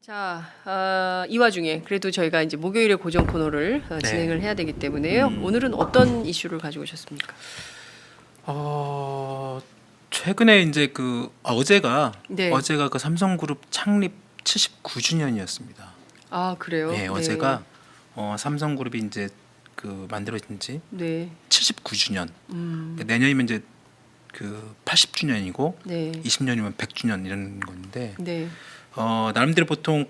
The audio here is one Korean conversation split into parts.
자, 이 와중에 그래도 저희가 이제 목요일에 고정 코너를 진행을 해야 되기 때문에요. 오늘은 어떤 이슈를 가지고 오셨습니까? 최근에 이제 어제가 네. 그 삼성그룹 창립 79주년이었습니다. 아, 그래요? 네, 어제가 삼성그룹이 이제 만들어진 지 네. 79주년. 내년이면 이제 80주년이고 네. 20년이면 100주년 이런 건데 네. 나름대로 보통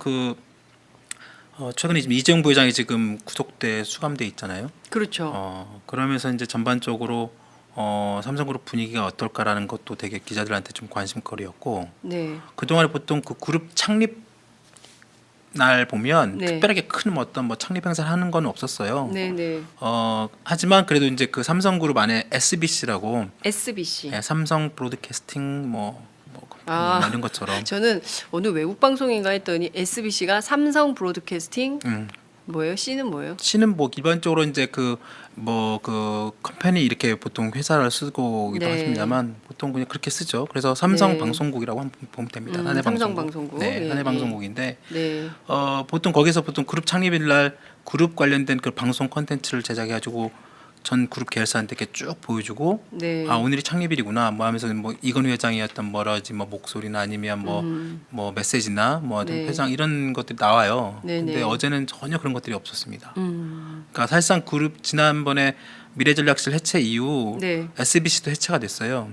최근에 지금 이재용 부회장이 지금 구속돼 수감돼 있잖아요. 그렇죠. 그러면서 이제 전반적으로 삼성그룹 분위기가 어떨까라는 것도 되게 기자들한테 좀 관심거리였고, 네. 그동안에 보통 그 그룹 창립 날 보면 네. 특별하게 큰 어떤 창립 행사를 하는 건 없었어요. 네, 네. 하지만 그래도 이제 그 삼성그룹 안에 SBC라고 SBC. 삼성 브로드캐스팅 이런 것처럼 저는 어느 외국 방송인가 했더니 SBC가 삼성 브로드캐스팅 뭐예요? C는 뭐예요? C는 일반적으로 이제 컴퍼니 이렇게 보통 회사를 쓰고기도 네. 하십니다만 보통 그냥 그렇게 쓰죠. 그래서 삼성 네. 방송국이라고 한번 보면 됩니다. 사내 삼성 방송국. 방송국. 네, 예, 사내 예. 방송국인데 네. 보통 거기서 그룹 창립일 날 그룹 관련된 그 방송 콘텐츠를 제작해가지고 전 그룹 계열사한테 이렇게 쭉 보여주고 네. 오늘이 창립일이구나 하면서 이건희 회장의 어떤 목소리나 아니면 메시지나 네. 회장 이런 것들이 나와요. 네, 근데 네. 어제는 전혀 그런 것들이 없었습니다. 그러니까 사실상 그룹 지난번에 미래전략실 해체 이후 네. SBC도 해체가 됐어요.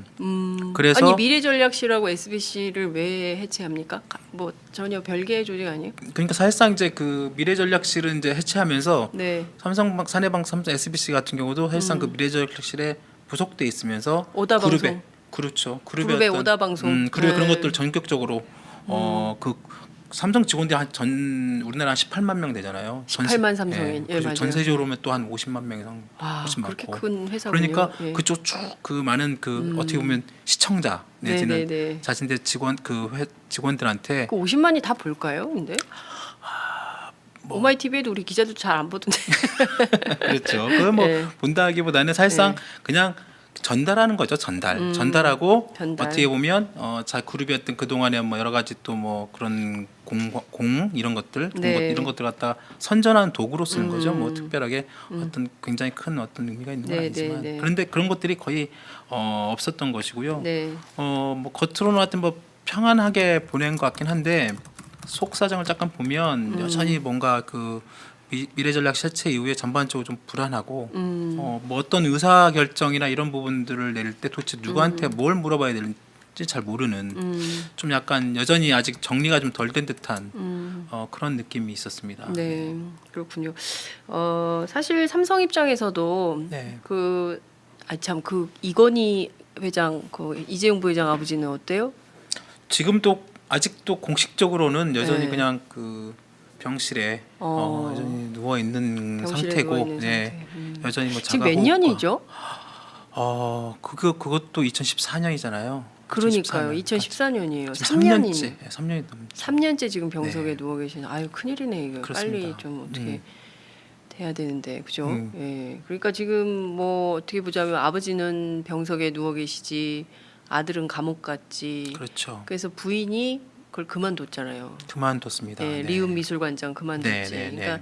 그래서 아니 미래전략실하고 SBC를 왜 해체합니까? 전혀 별개의 조직 아니에요? 그러니까 사실상 이제 그 미래전략실은 이제 해체하면서 네. 삼성 삼성 SBC 같은 경우도 사실상 그 미래전략실에 부속돼 있으면서 오다 그룹에 방송. 그렇죠. 그룹의 오다 방송. 그룹의 그런 네. 것들 전격적으로 삼성 직원들이 우리나라 한 18만 명 되잖아요. 18만 삼성인. 예, 그리고 맞아요. 전세적으로 하면 또 한 50만 명 이상 훨씬 그렇게 많고. 큰 회사군요. 그러니까 예. 그쪽 쭉 많은 어떻게 보면 시청자 내지는 네. 자신들 직원들한테 50만이 다 볼까요? 근데 오마이 TV에도 우리 기자들 잘 안 보던데. 그렇죠. 그걸 네. 본다기보다는 사실상 네. 그냥 전달하는 거죠. 전달하고 전달. 어떻게 보면 그룹이 어떤 그동안에 여러 가지 또 그런 공 이런 것들 네. 이런 것들 갖다가 선전하는 도구로 쓰는 거죠. 특별하게 어떤 굉장히 큰 어떤 의미가 있는 건 네, 아니지만 네, 네. 그런데 그런 것들이 거의 없었던 것이고요. 네. 겉으로는 하여튼 평안하게 보낸 것 같긴 한데 속 사정을 잠깐 보면 여전히 뭔가 미래전략 해체 이후에 전반적으로 좀 불안하고 어떤 의사 결정이나 이런 부분들을 내릴 때 도대체 누구한테 뭘 물어봐야 되는지 잘 모르는 좀 약간 여전히 아직 정리가 좀 덜 된 듯한 그런 느낌이 있었습니다. 네. 그렇군요. 사실 삼성 입장에서도 네. 이건희 회장 이재용 부회장 아버지는 어때요? 지금도 아직도 공식적으로는 여전히 네. 그냥 병실에 여전히 누워 있는 병실에 상태고, 누워 있는 네. 상태. 여전히 지금 몇 년이죠? 그것도 2014년이잖아요. 그러니까요. 2014년이에요. 3년째, 3년이 넘. 3년째 지금 병석에 네. 누워 계신. 아유 큰일이네 이거. 그렇습니다. 빨리 좀 어떻게 돼야 되는데 그죠? 음. 예. 그러니까 지금 어떻게 보자면 아버지는 병석에 누워 계시지 아들은 감옥 갔지. 그렇죠. 그래서 부인이 그걸 그만뒀잖아요. 그만뒀습니다. 예, 네. 리움 미술관장 그만뒀지. 네. 그러니까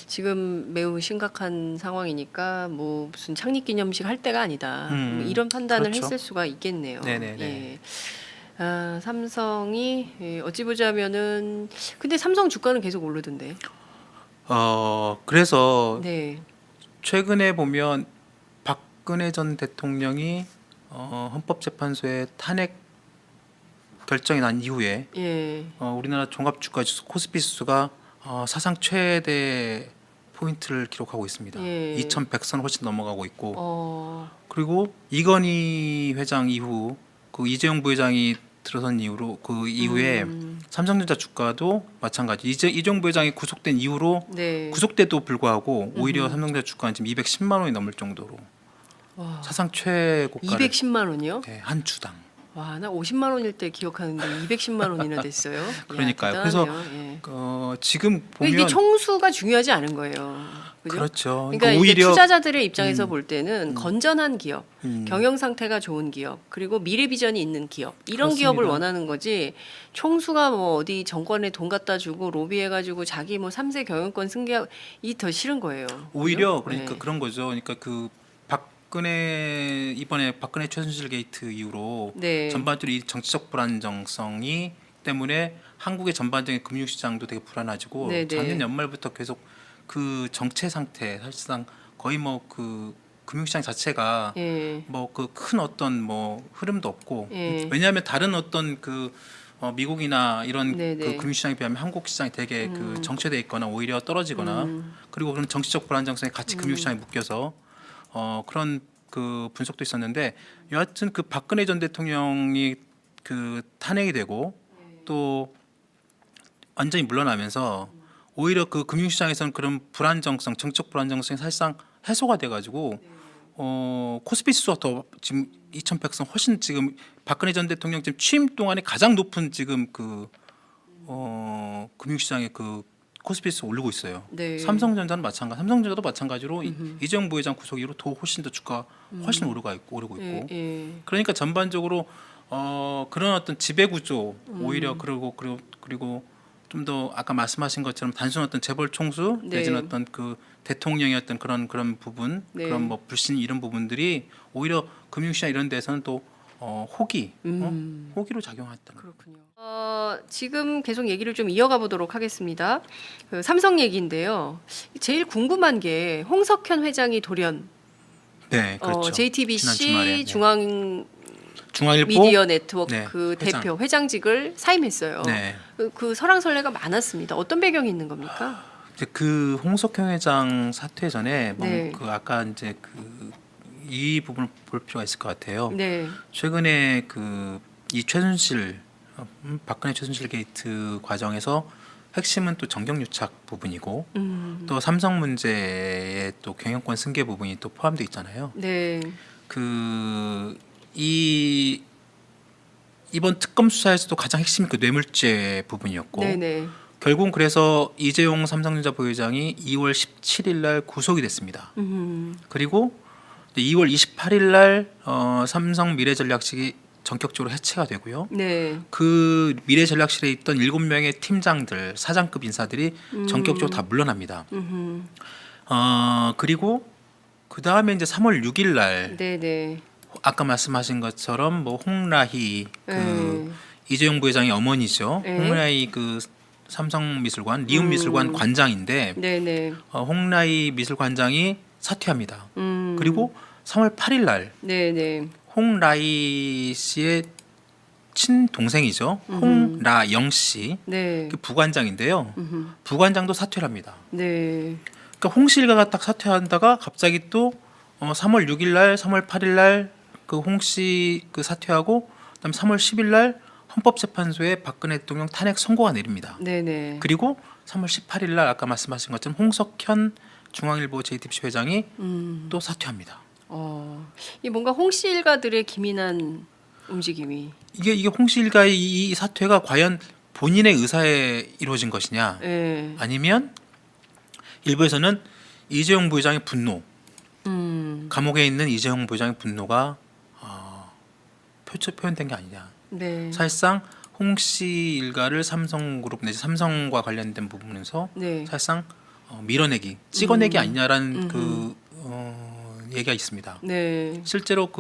지금 매우 심각한 상황이니까 무슨 창립기념식 할 때가 아니다. 이런 판단을 그렇죠. 했을 수가 있겠네요. 네네네. 예. 삼성이 어찌 보자면은 근데 삼성 주가는 계속 오르던데. 그래서 네. 최근에 보면 박근혜 전 대통령이 헌법재판소에 탄핵 결정이 난 이후에 예. 우리나라 종합주가지수 코스피 지수가 사상 최대 포인트를 기록하고 있습니다. 예. 2,100선 훨씬 넘어가고 있고 그리고 이건희 회장 이후 이재용 부회장이 들어선 이후로 이후에 삼성전자 주가도 마찬가지. 이재용 부회장이 구속된 이후로 네. 구속돼도 불구하고 오히려 삼성전자 주가는 지금 210만 원이 넘을 정도로 와. 사상 최고가를 210만 원이요? 한 주당. 와, 나 50만 원일 때 기억하는데 210만 원이나 됐어요. 야, 그러니까요. 대단하네요. 예. 지금 보면 이게 총수가 중요하지 않은 거예요. 그죠? 그렇죠. 그러니까 이제 오히려 투자자들의 입장에서 볼 때는 건전한 기업, 음. 경영 상태가 좋은 기업, 그리고 미래 비전이 있는 기업 이런 그렇습니다. 기업을 원하는 거지. 총수가 뭐 어디 정권에 돈 갖다 주고 로비해가지고 자기 뭐 3세 경영권 승계 이 더 싫은 거예요. 오히려 그죠? 그러니까 네. 그런 거죠. 그러니까 그 이번에 박근혜 최순실 게이트 이후로 네. 전반적으로 이 정치적 불안정성이 때문에 한국의 전반적인 금융시장도 되게 불안해지고 네, 네. 작년 연말부터 계속 그 정체 상태 사실상 거의 뭐 그 금융시장 자체가 예. 뭐 그 큰 어떤 뭐 흐름도 없고 예. 왜냐하면 다른 어떤 미국이나 이런 네네. 그 금융시장에 비하면 한국 시장이 되게 그 정체돼 있거나 오히려 떨어지거나 그리고 그런 정치적 불안정성이 같이 금융시장에 묶여서 그런 그 분석도 있었는데 여하튼 그 박근혜 전 대통령이 그 탄핵이 되고 또 완전히 물러나면서 오히려 그 금융시장에서는 그런 불안정성, 정책 불안정성이 사실상 해소가 돼가지고 코스피 지수가 더 지금 2,100선 훨씬 지금 박근혜 전 대통령 지금 취임 동안에 가장 높은 지금 그 금융시장의 그 코스피 지수 오르고 있어요. 네. 삼성전자는 마찬가지, 삼성전자도 마찬가지로 이재용 부회장 구속 이후로 더 훨씬 더 주가 훨씬 오르고 있고. 예. 예. 그러니까 전반적으로 그런 어떤 지배 구조 오히려 그리고 좀 더 아까 말씀하신 것처럼 단순 어떤 재벌 총수 네. 내지는 어떤 그 대통령의 어떤 그런 부분 네. 그런 뭐 불신 이런 부분들이 오히려 금융시장 이런 데서는 또 호기로 작용했다는. 그렇군요. 지금 계속 얘기를 좀 이어가 보도록 하겠습니다. 그 삼성 얘기인데요. 제일 궁금한 게 홍석현 회장이 돌연 네, 그렇죠. 지난 JTBC 주말에, 네. 중앙미디어 중앙일보 네트워크 네, 대표 회장직을 사임했어요. 네. 그 설왕설래가 많았습니다. 어떤 배경이 있는 겁니까? 이제 그 홍석현 회장 사퇴 전에 네. 그 아까 이제 이 부분을 볼 필요가 있을 것 같아요. 네. 최근에 이 최순실 박근혜 최순실 게이트 과정에서 핵심은 또 정경유착 부분이고 또 삼성 문제의 또 경영권 승계 부분이 또 포함되어 있잖아요. 네. 이번 특검 수사에서도 가장 핵심이 그 뇌물죄 부분이었고 네네. 결국 그래서 이재용 삼성전자 부회장이 2월 17일 날 구속이 됐습니다. 그리고 2월 28일 날 삼성 미래전략실이 전격적으로 해체가 되고요. 네. 그 미래전략실에 있던 7명의 팀장들, 사장급 인사들이 전격적으로 다 물러납니다. 그리고 그 다음에 이제 3월 6일 날 네네. 아까 말씀하신 것처럼 뭐 홍라희 네. 이재용 부회장의 어머니죠. 네. 홍라희 삼성미술관 리움미술관 관장인데 네네. 홍라희 미술관장이 사퇴합니다. 음. 그리고 3월 8일 날 네네. 홍라희 씨의 친동생이죠. 홍라영 씨, 네. 그 부관장인데요. 부관장도 사퇴를 합니다. 네. 그러니까 홍씨 일가가 딱 사퇴한다가 갑자기 또 3월 6일 날, 3월 8일 날 그 홍씨 그 사퇴하고 그다음 3월 10일 날 헌법재판소에 박근혜 대통령 탄핵 선고가 내립니다. 네네. 그리고 3월 18일 날 아까 말씀하신 것처럼 홍석현 중앙일보 JTBC 회장이 또 사퇴합니다. 이 뭔가 홍씨 일가들의 기민한 움직임이. 이게 홍씨 일가의 이 사퇴가 과연 본인의 의사에 이루어진 것이냐, 네. 아니면 일부에서는 이재용 부회장의 분노, 감옥에 있는 이재용 부회장의 분노가 표현된 게 아니냐. 네. 사실상 홍씨 일가를 삼성그룹 내지 삼성과 관련된 부분에서 네. 사실상 밀어내기, 찍어내기 아니냐라는 얘기가 있습니다. 네. 실제로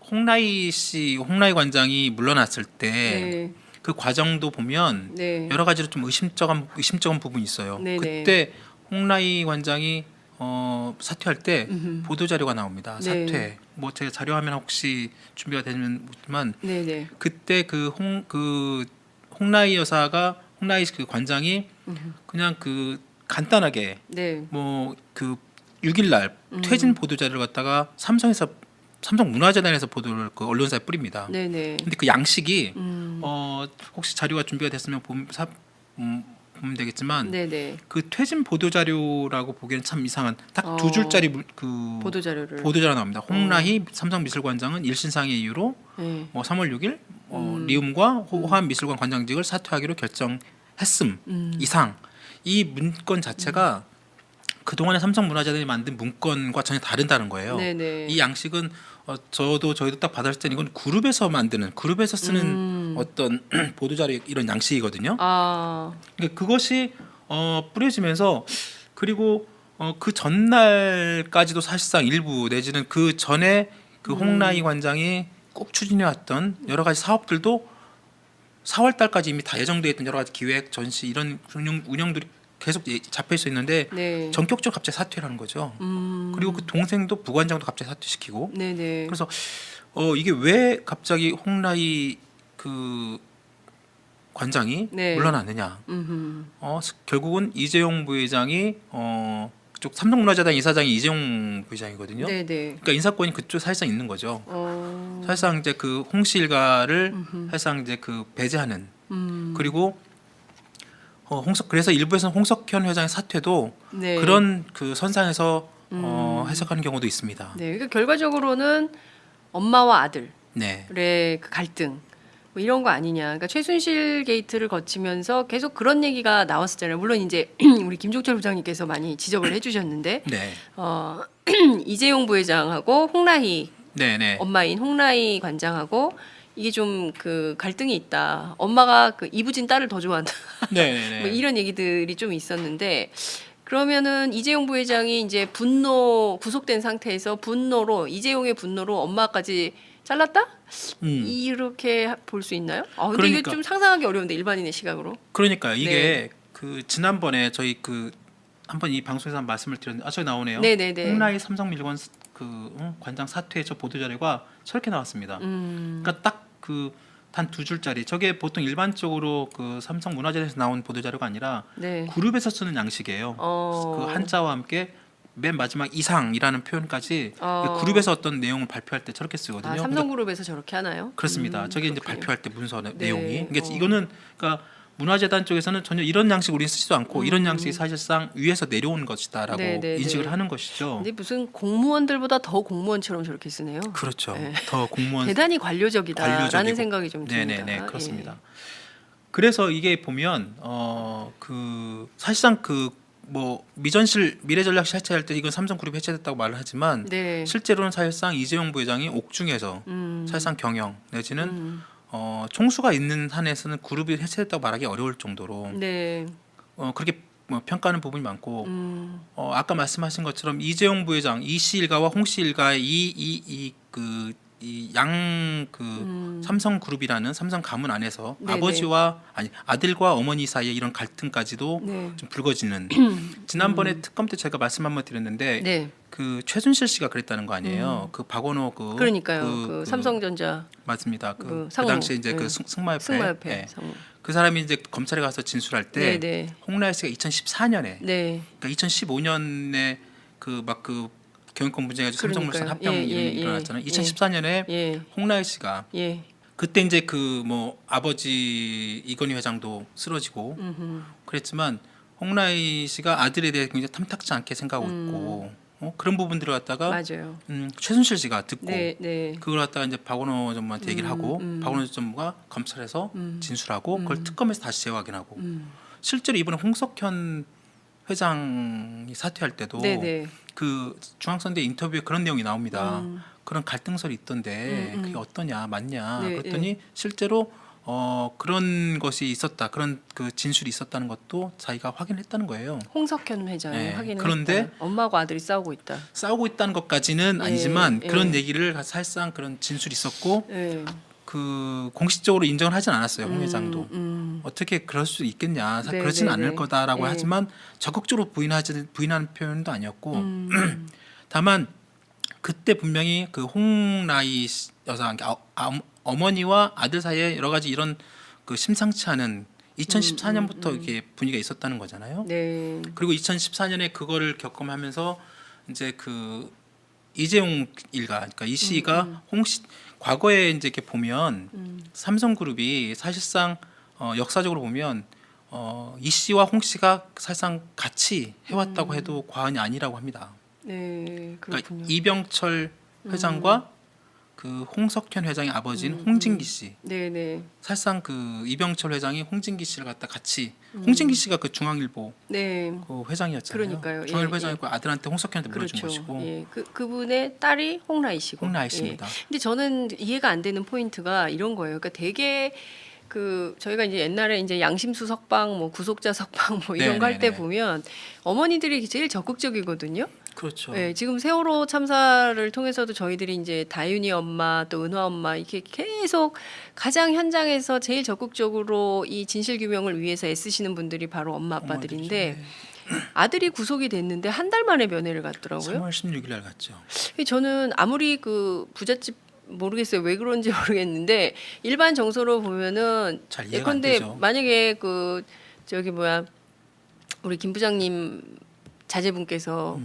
홍라희 관장이 물러났을 때 그 네. 과정도 보면 네. 여러 가지로 좀 의심쩍은 부분이 있어요. 네네. 그때 홍라희 관장이 사퇴할 때 보도 자료가 나옵니다. 네. 사퇴. 뭐 제가 자료 화면 혹시 준비가 되지만 네네. 그때 홍라희 그 관장이 그냥 간단하게 네. 뭐 6일 날 퇴진 보도 자료를 갖다가 삼성 문화재단에서 보도를 그 언론사에 뿌립니다. 네네. 근데 그 양식이 혹시 자료가 준비가 됐으면 보면 되겠지만 네네. 그 퇴진 보도 자료라고 보기에는 참 이상한 딱 두 어. 줄짜리 보도 자료를. 보도 자료 나옵니다. 홍라희 삼성미술관장은 일신상의 이유로 네. 3월 6일 리움과 호암미술관 관장직을 사퇴하기로 결정했음 이상. 이 문건 자체가 그동안에 삼성문화재단이 만든 문건과 전혀 다르다는 거예요. 네네. 이 양식은 저희도 딱 받았을 때는 이건 그룹에서 쓰는 어떤 보도자료 이런 양식이거든요. 아. 그러니까 그것이 뿌려지면서 그리고 그 전날까지도 사실상 일부 내지는 그 전에 그 홍라희 관장이 꼭 추진해왔던 여러 가지 사업들도 4월 달까지 이미 다 예정돼 있던 여러 가지 기획, 전시 이런 운영들이 계속 잡혀 있어 있는데 네. 전격적으로 갑자기 사퇴를 하는 거죠. 그리고 그 동생도 부관장도 갑자기 사퇴시키고. 네네. 그래서 이게 왜 갑자기 홍라희 그 관장이 네. 물러났느냐? 음흠. 결국은 이재용 부회장이 그쪽 삼성문화재단 이사장이 이재용 부회장이거든요. 네네. 그러니까 인사권이 그쪽 사실상 있는 거죠. 어. 사실상 이제 그 홍씨 일가를 사실상 이제 그 배제하는 그리고 그래서 일부에서는 홍석현 회장의 사퇴도 네. 그런 그 선상에서 해석하는 경우도 있습니다. 네. 그러니까 결과적으로는 엄마와 아들의 네, 그 갈등 뭐 이런 거 아니냐. 그러니까 최순실 게이트를 거치면서 계속 그런 얘기가 나왔었잖아요. 물론 이제 우리 김종철 부장님께서 많이 지적을 해주셨는데 네, 이재용 부회장하고 홍라희 네, 네, 엄마인 홍라희 관장하고 이게 좀 그 갈등이 있다. 엄마가 그 이부진 딸을 더 좋아한다. 네, 네, 뭐 네. 이런 얘기들이 좀 있었는데 그러면은 이재용 부회장이 이제 분노 구속된 상태에서 분노로 이재용의 분노로 엄마까지 잘랐다? 이렇게 볼 수 있나요? 근데 이게 그러니까. 좀 상상하기 어려운데 일반인의 시각으로. 그러니까 이게 네. 그 지난번에 저희 그 한번 이 방송에서 한 말씀을 드렸는데 저기 나오네요. 네네네. 홍라희 삼성미술관 관장 사퇴 저 보도 자료가 저렇게 나왔습니다. 그러니까 딱 그 단 두 줄짜리 저게 보통 일반적으로 그 삼성문화재단에서 나온 보도 자료가 아니라 네. 그룹에서 쓰는 양식이에요. 그 한자와 함께 맨 마지막 이상이라는 표현까지 그룹에서 어떤 내용을 발표할 때 저렇게 쓰거든요. 삼성그룹에서 저렇게 하나요? 그렇습니다. 저게 이제 그렇군요. 발표할 때 문서 네. 내용이. 그러니까 이거는 그러니까 문화재단 쪽에서는 전혀 이런 양식 우리는 쓰지도 않고 이런 양식이 사실상 위에서 내려온 것이다라고 네. 인식을 하는 것이죠. 근데 무슨 공무원들보다 더 공무원처럼 저렇게 쓰네요. 그렇죠. 네. 더 공무원 대단히 관료적이다라는 관료적이고. 생각이 좀 듭니다. 네네네 그렇습니다. 그래서 이게 보면 그 사실상 그 뭐 미전실 미래전략실 해체할 때 이건 삼성그룹 해체됐다고 말을 하지만 네. 실제로는 사실상 이재용 부회장이 옥중에서 사실상 경영 내지는 총수가 있는 한에서는 그룹이 해체됐다고 말하기 어려울 정도로 네. 그렇게 뭐 평가하는 부분이 많고 아까 말씀하신 것처럼 이재용 부회장 이씨 일가와 홍씨 일가의 삼성그룹이라는 삼성 가문 안에서 네네. 아들과 어머니 사이에 이런 갈등까지도 네. 좀 불거지는 지난번에 특검 때 제가 말씀 한번 드렸는데 네. 그 최순실 씨가 그랬다는 거 아니에요. 그 박원호 그러니까요. 그 삼성전자 맞습니다. 그 그 상무. 당시에 이제 그 네. 승마협회 승마협회 예. 상무. 그 사람이 이제 검찰에 가서 진술할 때 네네. 홍라희 씨가 2014년에 네. 그러니까 2015년에 그 경영권 분쟁해서 삼성물산 그러니까요. 합병 일이 일어났잖아요. 2014년에 예. 홍라희 씨가 예. 그때 이제 그 뭐 아버지 이건희 회장도 쓰러지고 그랬지만 홍라희 씨가 아들에 대해 굉장히 탐탁지 않게 생각하고 있고 그런 부분들을 갖다가 맞아요. 최순실 씨가 듣고 네. 네. 그걸 갖다가 이제 박원호 전무한테 얘기를 하고 박원호 전무가 검찰에서 진술하고 그걸 특검에서 다시 재확인하고 실제로 이번에 홍석현 회장이 사퇴할 때도 네네. 그 중앙선대 인터뷰에 그런 내용이 나옵니다. 그런 갈등설이 있던데 그게 어떠냐 맞냐 네, 그랬더니 실제로 그런 것이 있었다 그런 그 진술이 있었다는 것도 자기가 확인했다는 거예요. 홍석현 회장이 네. 확인을 그런데 했다. 엄마하고 아들이 싸우고 있다. 싸우고 있다는 것까지는 예, 아니지만 예. 그런 얘기를 사실상 그런 진술이 있었고 네. 그 공식적으로 인정을 하진 않았어요. 홍 회장도 어떻게 그럴 수 있겠냐 네, 그렇지는 네, 않을 네. 거다라고 네. 하지만 적극적으로 부인하는 표현도 아니었고 다만 그때 분명히 그 홍라희 여사 어머니와 아들 사이에 여러 가지 이런 그 심상치 않은 2014년부터 이렇게 분위기가 있었다는 거잖아요. 네. 그리고 2014년에 그거를 겪음하면서 이제 그 이재용 일가, 그러니까 이 씨가 홍씨 과거에 이제 이렇게 보면 삼성그룹이 사실상 역사적으로 보면 이 씨와 홍 씨가 사실상 같이 해왔다고 해도 과언이 아니라고 합니다. 네, 그러니까 그렇군요. 이병철 회장과 그 홍석현 회장의 아버지인 홍진기 씨. 네네. 사실상 그 이병철 회장이 홍진기 씨를 갖다 같이 홍진기 씨가 그 중앙일보 네. 그 회장이었잖아요. 그러니까요. 중앙일보 예, 회장이고 아들한테 홍석현한테 물어준 그렇죠. 것이고 예, 그분의 딸이 홍라희 씨고. 홍라희 씨입니다. 예. 근데 저는 이해가 안 되는 포인트가 이런 거예요. 그러니까 되게 그 저희가 이제 옛날에 이제 양심수 석방, 뭐 구속자 석방 뭐 이런 거 할 때 네네네. 보면 어머니들이 제일 적극적이거든요. 그렇죠. 예, 지금 세월호 참사를 통해서도 저희들이 이제 다윤이 엄마 또 은화 엄마 이렇게 계속 가장 현장에서 제일 적극적으로 이 진실 규명을 위해서 애쓰시는 분들이 바로 엄마 아빠들인데 아들이 구속이 됐는데 한 달 만에 면회를 갔더라고요. 3월 16일 날 갔죠. 저는 아무리 그 부잣집 모르겠어요. 왜 그런지 모르겠는데 일반 정서로 보면은 잘 이해가 안 예컨대 되죠. 만약에 그 저기 뭐야 우리 김 부장님 자제분께서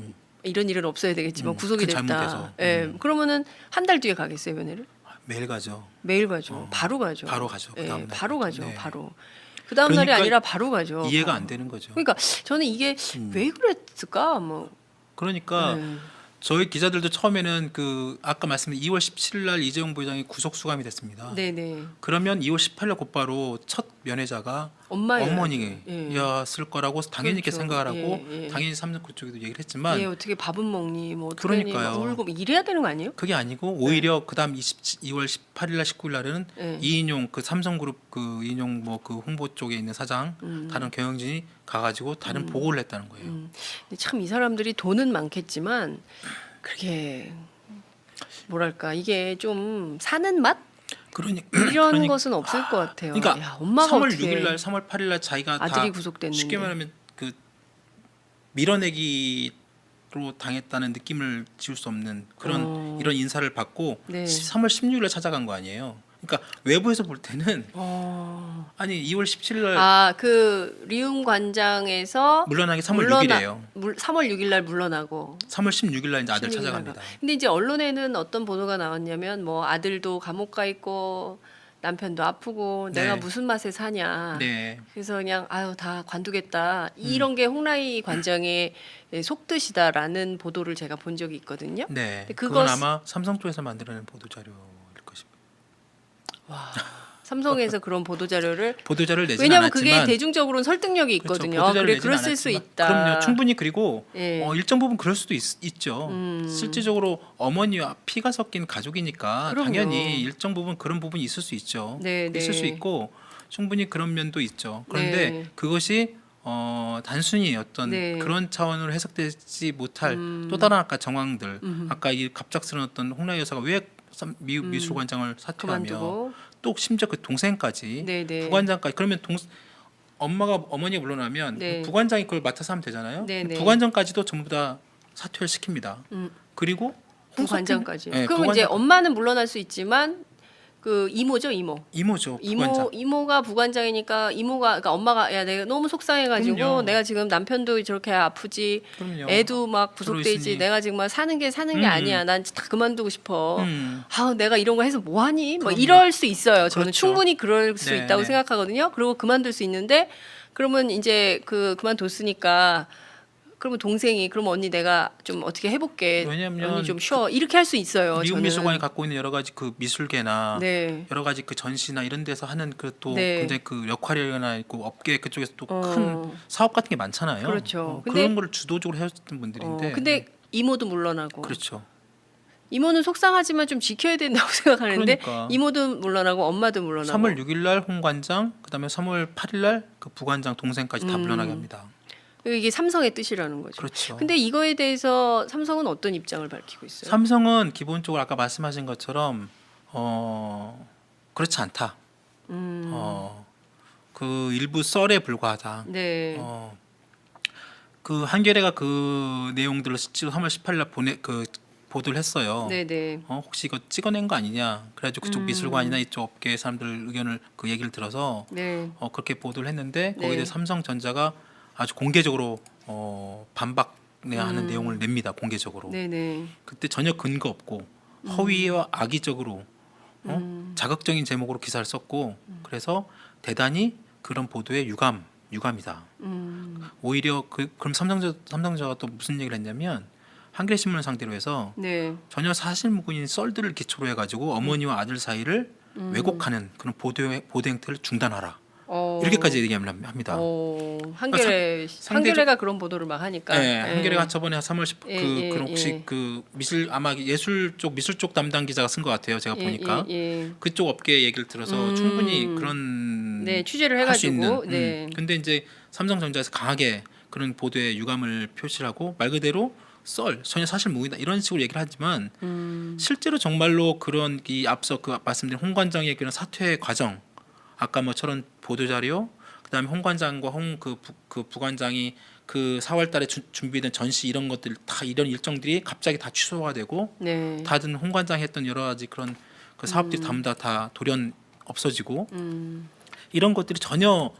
이런 일은 없어야 되겠지만 구속이 그 됐다. 잘못해서. 예. 그러면은 한 달 뒤에 가겠어요 면회를? 매일 가죠. 매일 가죠. 바로 가죠. 바로 가죠. 그 예, 다음 날. 바로 가죠. 네. 바로. 그 다음 날이 그러니까 아니라 바로 가죠. 이해가 바로. 안 되는 거죠. 그러니까 저는 이게 왜 그랬을까? 뭐. 그러니까 예. 저희 기자들도 처음에는 그 아까 말씀드린 2월 17일 날 이재용 부회장이 구속 수감이 됐습니다. 네네. 그러면 2월 18일 곧바로 첫 면회자가 엄마였을 어머니였을 거라고 당연히 이렇게 그렇죠. 생각을 하고 예. 당연히 삼성 그쪽에도 얘기를 했지만 예, 어떻게 밥은 먹니? 뭐 어떻게 그러니까요. 하니? 막 울고 이래야 되는 거 아니에요? 그게 아니고 오히려 그다음 2월 18일 날 19일 날에는 예. 이인용 그 삼성그룹 그 이인용 뭐 그 홍보 쪽에 있는 사장 다른 경영진이 가가지고 다른 보고를 했다는 거예요. 근데 참 이 사람들이 돈은 많겠지만 그렇게 뭐랄까 이게 좀 사는 맛 이런 것은 없을 것 같아요. 그러니까 야, 엄마가 3월 어떻게 6일 날 3월 8일 날 자기가 아들이 다 구속됐는데 쉽게 말하면 그 밀어내기로 당했다는 느낌을 지울 수 없는 그런 이런 인사를 받고 네. 3월 16일에 찾아간 거 아니에요. 그러니까 외부에서 볼 때는 아니 2월 17일 날 아그 리움 관장에서 물러나기 3월 6일이에요. 3월 6일 날 물러나고 3월 16일 날 이제 아들 16일 날 찾아갑니다. 근데 이제 언론에는 어떤 보도가 나왔냐면 뭐 아들도 감옥 가 있고 남편도 아프고 네. 내가 무슨 맛에 사냐. 네. 그래서 그냥 아유 다 관두겠다. 이런 게 홍라희 관장의 속뜻이다라는 보도를 제가 본 적이 있거든요. 네. 근데 그건 아마 삼성 쪽에서 만들어낸 보도 자료일 것입니다. 와. 삼성에서 그런 보도 자료를 보도자를 내지는 왜냐하면 않았지만 그게 대중적으로는 설득력이 그렇죠. 있거든요. 보도자를 그래 내지는 그랬을 수 않았지만 있다. 그럼요. 충분히 그리고 예. 일정 부분 그럴 수도 있죠. 실질적으로 어머니와 피가 섞인 가족이니까 그럼요. 당연히 일정 부분 그런 부분이 있을 수 있죠. 네, 있을 네. 수 있고 충분히 그런 면도 있죠. 그런데 네. 그것이 단순히 어떤 네. 그런 차원으로 해석되지 못할 또 다른 아까 정황들 아까 이 갑작스러운 어떤 홍라희 여사가 왜 미술관장을 사퇴하며 그만두고 또 심지어 그 동생까지 네네. 부관장까지 그러면 어머니가 물러나면 네. 부관장이 그걸 맡아서 하면 되잖아요. 네네. 부관장까지도 전부 다 사퇴를 시킵니다. 그리고 부관장까지. 네, 그럼 이제 엄마는 물러날 수 있지만 그 이모죠 이모죠. 부관장. 이모가 부관장이니까 이모가 그러니까 엄마가 야 내가 너무 속상해가지고 그럼요. 내가 지금 남편도 저렇게 아프지 그럼요. 애도 막 구속되지 들어있으니. 내가 지금 막 사는 게 아니야 난 다 그만두고 싶어 아 내가 이런 거 해서 뭐하니 뭐 그럼요. 이럴 수 있어요 저는 그렇죠. 충분히 그럴 수 네, 있다고 네. 생각하거든요 그리고 그만둘 수 있는데 그러면 이제 그만뒀으니까 그러면 동생이 그럼 언니 내가 좀 어떻게 해볼게 왜냐면 언니 좀 쉬어 이렇게 할 수 있어요 미국 저는 미술관이 갖고 있는 여러 가지 그 미술계나 네. 여러 가지 그 전시나 이런 데서 하는 그 또 네. 굉장히 그 역할이나 있고 업계 그쪽에서 또 큰 사업 같은 게 많잖아요. 그렇죠. 근데- 그런 거를 주도적으로 해왔던 분들인데. 근데 이모도 물러나고 그렇죠. 이모는 속상하지만 좀 지켜야 된다고 생각하는데 그러니까. 이모도 물러나고 엄마도 물러나고 3월 6일 날 홍관장, 그다음에 3월 8일 날 그 부관장 동생까지 다 물러나게 합니다. 이게 삼성의 뜻이라는 거죠. 그렇죠. 근데 이거에 대해서 삼성은 어떤 입장을 밝히고 있어요? 삼성은 기본적으로 아까 말씀하신 것처럼 그렇지 않다. 그 일부 썰에 불과하다. 네. 그 한겨레가 그 내용들을 실제로 3월 18일 날 보도를 했어요. 네네. 혹시 이거 찍어낸 거 아니냐? 그래가지고 그쪽 미술관이나 이쪽 업계 사람들 의견을 그 얘기를 들어서 네. 그렇게 보도를 했는데 거기에 네. 대해 삼성전자가 아주 공개적으로 반박하는 내용을 냅니다. 공개적으로. 네네. 그때 전혀 근거 없고 허위와 악의적으로 자극적인 제목으로 기사를 썼고 그래서 대단히 그런 보도에 유감을 유감이다. 오히려 그럼 삼성전자가 또 무슨 얘기를 했냐면 한겨레 신문을 상대로 해서 네. 전혀 사실무근인 썰들을 기초로 해가지고 어머니와 아들 사이를 왜곡하는 그런 보도 행태를 중단하라. 이렇게까지 얘기합니다. 한겨레가 그런 보도를 막 하니까. 네, 한겨레가 저번에 3월 10 그럼 혹시 그 아마 미술 쪽 담당 기자가 쓴 것 같아요. 제가 보니까 그쪽 업계 얘기를 들어서 충분히 그런 취재를 할 수 해가지고. 있는. 근데 이제 삼성전자에서 강하게 그런 보도에 유감을 표시하고 말 그대로 전혀 사실무근이다 이런 식으로 얘기를 하지만 실제로 정말로 그런 이 앞서 그 말씀드린 홍 관장의 그런 사퇴 과정 아까 뭐처럼 보도 자료 그다음에 홍 관장과 그 부관장이 그 4월달에 준비된 전시 이런 것들 다 이런 일정들이 갑자기 다 취소가 되고 다른 홍 관장이 했던 여러 가지 그런 그 사업들이 전부 다 돌연 없어지고 이런 것들이 전혀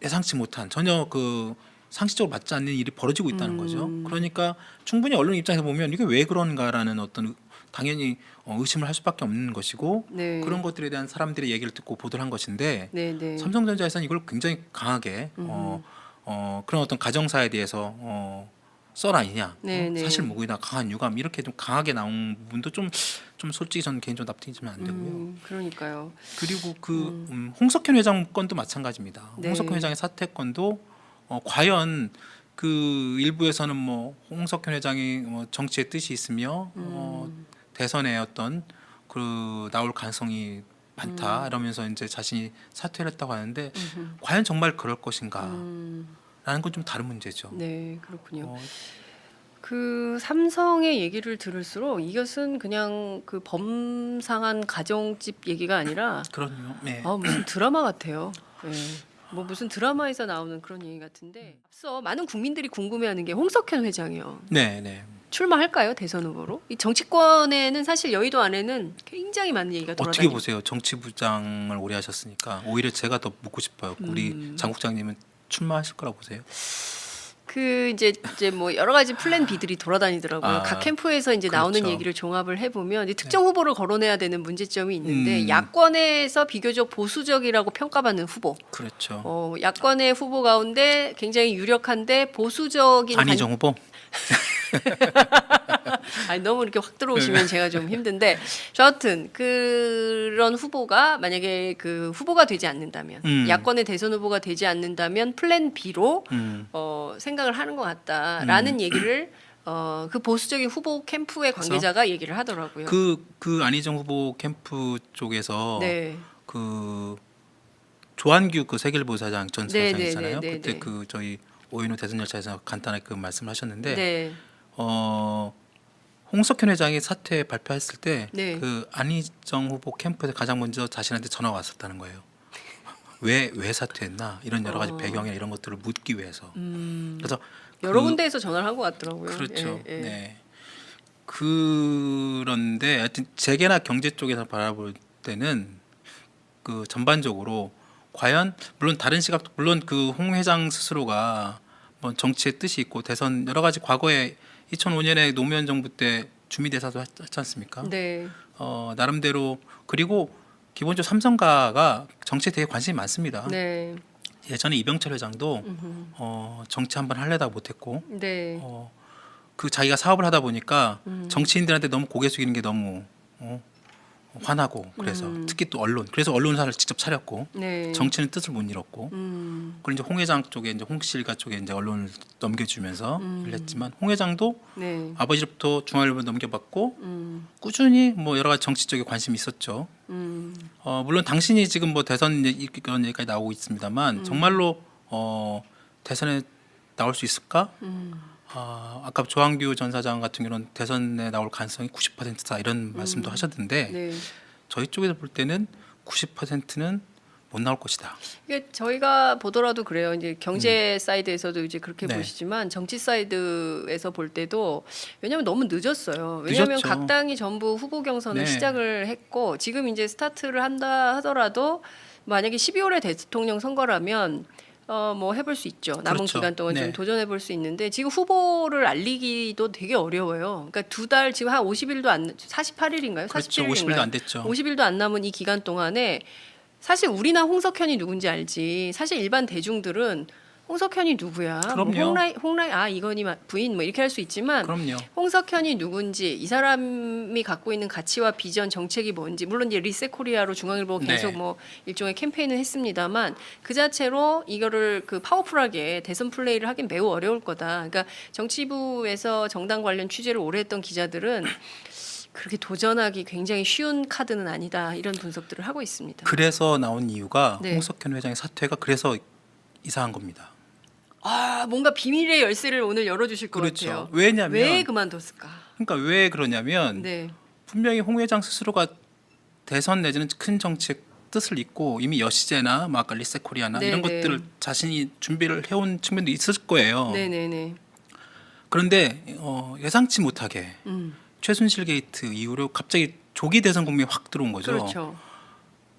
예상치 못한 전혀 그 상식적으로 맞지 않는 일이 벌어지고 있다는 거죠. 그러니까 충분히 언론 입장에서 보면 이게 왜 그런가라는 어떤 당연히 의심을 할 수밖에 없는 것이고 그런 것들에 대한 사람들의 얘기를 듣고 보도를 한 것인데 삼성전자에서는 이걸 굉장히 강하게 그런 어떤 가정사에 대해서 썰 아니냐, 사실 무근이다, 강한 유감 이렇게 좀 강하게 나온 부분도 좀 솔직히 저는 개인적으로 납득이 좀 안 되고요. 그러니까요. 그리고 홍석현 회장 건도 마찬가지입니다. 홍석현 회장의 사퇴 건도 과연 그 일부에서는 뭐 홍석현 회장이 정치의 뜻이 있으며 대선에 어떤 나올 가능성이 많다 이러면서 이제 자신이 사퇴를 했다고 하는데 과연 정말 그럴 것인가? 라는 건 좀 다른 문제죠. 네, 그렇군요. 그 삼성의 얘기를 들을수록 이것은 그냥 그 범상한 가정집 얘기가 아니라 그럼요. 네. 무슨 드라마 같아요. 네. 뭐 무슨 드라마에서 나오는 그런 얘기 같은데 앞서 많은 국민들이 궁금해하는 게 홍석현 회장이요. 네. 출마할까요 대선 후보로? 이 정치권에는 사실 여의도 안에는 굉장히 많은 얘기가 돌아다니고. 어떻게 보세요? 정치부장을 오래 하셨으니까 오히려 제가 더 묻고 싶어요. 우리 장 국장님은 출마하실 거라고 보세요? 그 이제 뭐 여러 가지 플랜 B들이 돌아다니더라고요. 각 캠프에서 이제 나오는 그렇죠. 얘기를 종합을 해보면 이제 특정 후보를 거론해야 되는 문제점이 있는데 야권에서 비교적 보수적이라고 평가받는 후보. 그렇죠. 야권의 후보 가운데 굉장히 유력한데 보수적인 안희정 후보. 아니 너무 이렇게 확 들어오시면 제가 좀 힘든데 여하튼 그런 후보가 만약에 그 후보가 되지 않는다면 야권의 대선 후보가 되지 않는다면 플랜 B로 생각을 하는 것 같다라는 얘기를 그 보수적인 후보 캠프의 관계자가 얘기를 하더라고요. 그 안희정 후보 캠프 쪽에서 그 조한규 그 세계일보 사장 전 사장이잖아요. 그때 그 저희 오연호 대선 열차에서 간단하게 그 말씀하셨는데 홍석현 회장이 사퇴 발표했을 때 그 안희정 후보 캠프에서 가장 먼저 자신한테 전화가 왔었다는 거예요. 왜 사퇴했나 이런 여러 가지 배경이나 이런 것들을 묻기 위해서. 그래서 여러 군데에서 전화를 한 것 같더라고요. 그렇죠. 네. 그런데 하여튼 재계나 경제 쪽에서 바라볼 때는 그 전반적으로 과연 물론 다른 시각 물론 그 홍 회장 스스로가 뭐 정치의 뜻이 있고 대선 여러 가지 과거에 2005년에 노무현 정부 때 주미대사도 했지 않습니까? 나름대로 그리고 기본적으로 삼성가가 정치에 되게 관심이 많습니다. 예전에 이병철 회장도 정치 한번 하려다 못했고 그 자기가 사업을 하다 보니까 정치인들한테 너무 고개 숙이는 게 너무 화나고 그래서 특히 또 그래서 언론사를 직접 차렸고 정치는 뜻을 못 잃었고 그리고 이제 홍 회장 쪽에 이제 홍실가 쪽에 이제 언론을 넘겨주면서 일 했지만 홍 회장도 아버지로부터 중앙일보를 넘겨받고 꾸준히 뭐 여러 가지 정치 쪽에 관심이 있었죠. 물론 당신이 지금 뭐 대선 그런 얘기까지 나오고 있습니다만 정말로 대선에 나올 수 있을까? 아까 조한규 전 사장 같은 경우는 대선에 나올 가능성이 90%다 이런 말씀도 하셨는데 저희 쪽에서 볼 때는 90%는 못 나올 것이다. 이게 저희가 보더라도 그래요. 이제 경제 사이드에서도 이제 그렇게 보시지만 정치 사이드에서 볼 때도 왜냐하면 너무 늦었어요. 왜냐하면 늦었죠. 각 당이 전부 후보 경선을 시작을 했고 지금 이제 스타트를 한다 하더라도 만약에 12월에 대통령 선거라면 뭐 해볼 수 있죠. 남은 그렇죠. 기간 동안 좀 도전해볼 수 있는데 지금 후보를 알리기도 되게 어려워요. 그러니까 2달 지금 한 50일도 안 48일인가요? 그렇죠. 47일인가요? 50일도 안 됐죠. 50일도 안 남은 이 기간 동안에 사실 우리나 홍석현이 누군지 알지. 사실 일반 대중들은 홍석현이 누구야? 뭐 그럼요. 홍라이 이건희 부인 뭐 이렇게 할 수 있지만 그럼요. 홍석현이 누군지 이 사람이 갖고 있는 가치와 비전 정책이 뭔지 물론 이제 리셋 코리아로 중앙일보가 계속 네. 뭐 일종의 캠페인을 했습니다만 그 자체로 이거를 그 파워풀하게 대선 플레이를 하긴 매우 어려울 거다. 그러니까 정치부에서 정당 관련 취재를 오래 했던 기자들은 그렇게 도전하기 굉장히 쉬운 카드는 아니다 이런 분석들을 하고 있습니다. 그래서 나온 이유가 네. 홍석현 회장의 사퇴가 그래서 이상한 겁니다. 뭔가 비밀의 열쇠를 오늘 열어주실 것 그렇죠. 같아요. 왜냐면 왜 그만뒀을까? 그러니까 왜 그러냐면 네, 분명히 홍 회장 스스로가 대선 내지는 큰 정책 뜻을 잊고 이미 여시제나 뭐 아까 리셋 코리아나 이런 네네. 것들을 자신이 준비를 해온 측면도 있을 거예요. 네네네. 그런데 예상치 못하게 최순실 게이트 이후로 갑자기 조기 대선 국면이 확 들어온 거죠. 그렇죠.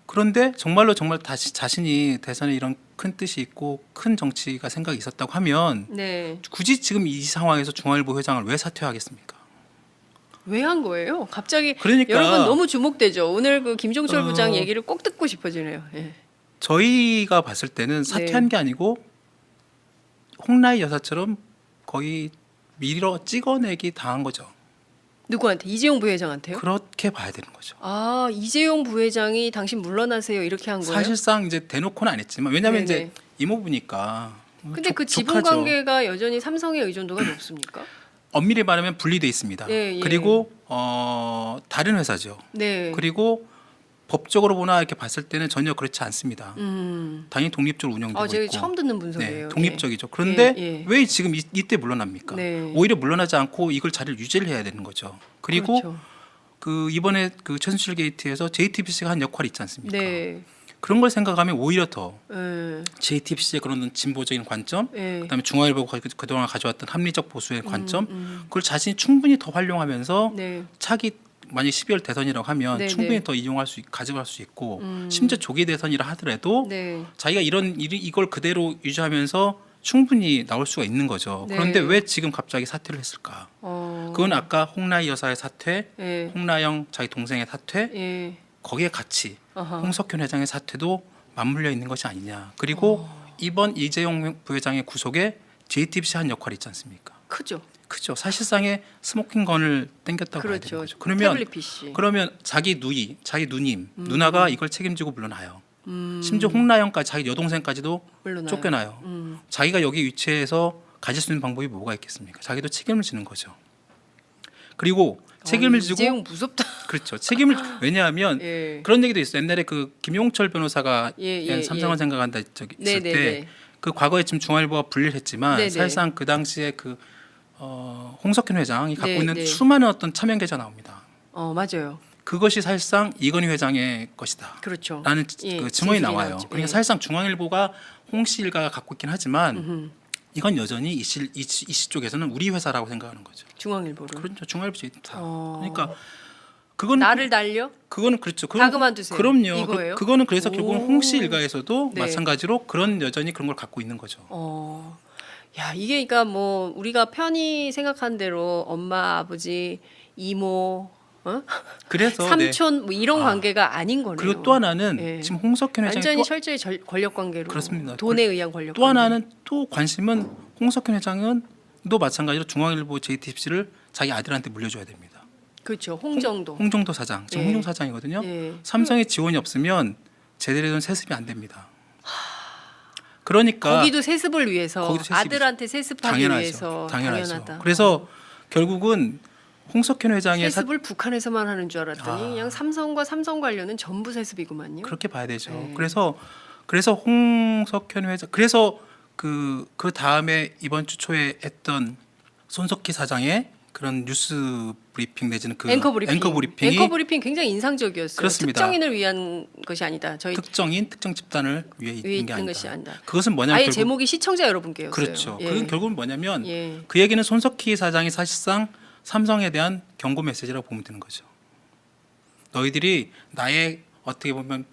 그런데 정말 다시 자신이 대선에 이런 큰 뜻이 있고 큰 정치가 생각이 있었다고 하면 네, 굳이 지금 이 상황에서 중앙일보 회장을 왜 사퇴하겠습니까? 왜 한 거예요? 갑자기 그러니까 여러분 너무 주목되죠. 오늘 그 김종철 부장 어, 얘기를 꼭 듣고 싶어지네요. 예. 저희가 봤을 때는 사퇴한 게 아니고 홍라희 여사처럼 거의 밀어 찍어내기 당한 거죠. 누구한테? 이재용 부회장한테요? 그렇게 봐야 되는 거죠. 이재용 부회장이 당신 물러나세요 이렇게 한 거예요? 사실상 이제 대놓고는 안 했지만 왜냐하면 네네. 이제 이모부니까. 근데 그 지분 족하죠. 관계가 여전히 삼성의 의존도가 높습니까? 엄밀히 말하면 분리돼 있습니다. 예, 예. 그리고 다른 회사죠. 네. 그리고 법적으로 보나 이렇게 봤을 때는 전혀 그렇지 않습니다. 음. 당연히 독립적으로 운영되고 제가 있고. 처음 듣는 분석이에요. 네, 독립적이죠. 그런데 예, 예. 왜 지금 이때 물러납니까? 네. 오히려 물러나지 않고 이걸 자리를 유지를 해야 되는 거죠. 그리고 그렇죠. 그 이번에 그 최순실 게이트에서 JTBC가 한 역할이 있지 않습니까? 네. 그런 걸 생각하면 오히려 더 예. JTBC의 그런 진보적인 관점, 예. 그다음에 중앙일보가 그동안 가져왔던 합리적 보수의 관점, 그걸 자신이 충분히 더 활용하면서 네. 차기 만약 12월 대선이라고 하면 네, 충분히 네. 더 가져갈 수 있고 심지어 조기 대선이라 하더라도 네. 자기가 이걸 그대로 유지하면서 충분히 나올 수가 있는 거죠. 네. 그런데 왜 지금 갑자기 사퇴를 했을까? 그건 아까 홍라희 여사의 사퇴, 예. 홍라영 자기 동생의 사퇴, 예. 거기에 같이 아하. 홍석현 회장의 사퇴도 맞물려 있는 것이 아니냐. 그리고 이번 이재용 부회장의 구속에 JTBC 한 역할이 있지 않습니까? 크죠. 그죠. 사실상의 스모킹건을 땡겼다고 봐야 되는 그렇죠. 거죠. 그러면 태블릿 PC. 자기 누님, 누나가 이걸 책임지고 물러나요. 심지어 홍라영까지 자기 여동생까지도 물러나요. 쫓겨나요. 자기가 여기 위치에서 가질 수 있는 방법이 뭐가 있겠습니까? 자기도 책임을 지는 거죠. 그리고 책임을 지고 이재용 무섭다. 그렇죠. 책임을 왜냐하면 예. 그런 얘기도 있어요. 옛날에 그 김용철 변호사가 예, 삼성을 예. 생각한다 있을 네네네. 때 그 과거에 지금 중앙일보가 분리를 했지만 네네. 사실상 그 당시에 그 홍석현 회장이 갖고 네, 있는 네. 수많은 어떤 차명 계좌 나옵니다. 맞아요. 그것이 사실상 이건희 회장의 것이다. 그렇죠. 라는 예, 그 증언이 진술이 나와요. 나왔죠. 그러니까 예. 사실상 중앙일보가 홍씨 일가가 갖고 있긴 하지만 이건 여전히 이씨 쪽에서는 우리 회사라고 생각하는 거죠. 중앙일보를. 그렇죠. 중앙일보 제이타. 어. 그러니까 그건 나를 달려? 그거는 그렇죠. 다 그만두세요. 그럼요. 이거예요? 그거는 그래서 결국은 오. 홍씨 일가에서도 네. 마찬가지로 여전히 그런 걸 갖고 있는 거죠. 야, 이게 그러니까 뭐 우리가 편히 생각한 대로 엄마, 아버지, 이모, 그래서 삼촌 뭐 이런 아. 관계가 아닌 거네요. 그리고 또 하나는 예. 지금 홍석현 회장이 완전히 철저히 권력 관계로. 그렇습니다. 돈에 의한 권력. 또 하나는 또 관심은 홍석현 회장은 또 마찬가지로 중앙일보 JTBC를 자기 아들한테 물려줘야 됩니다. 그렇죠. 홍정도. 홍정도 사장 지금 예. 홍정 사장이거든요. 예. 삼성의 지원이 없으면 제대로 된 세습이 안 됩니다. 그러니까 거기도 세습을 위해서 거기도 세습이죠. 아들한테 세습하기 당연하죠. 위해서 당연하죠. 당연하다. 그래서 결국은 홍석현 회장의 세습을 북한에서만 하는 줄 알았더니 아. 그냥 삼성과 삼성 관련은 전부 세습이구만요. 그렇게 봐야 되죠. 네. 그래서 홍석현 회장 그래서 그 다음에 이번 주 초에 했던 손석희 사장의 그런 뉴스 브리핑 내지는 그 앵커 브리핑. 앵커브리핑이 앵커 브리핑 굉장히 인상적이었어요. 그렇습니다. 특정인을 위한 것이 아니다. 저희 특정 집단을 위해 위에 있는 게 있는 아니다. 것이 아니다. 그것은 뭐냐면 아예 결국 제목이 시청자 여러분께였어요. 그렇죠. 예. 그건 결국은 뭐냐면 예. 그 얘기는 손석희 사장이 사실상 삼성에 대한 경고 메시지라고 보면 되는 거죠. 너희들이 나의 어떻게 보면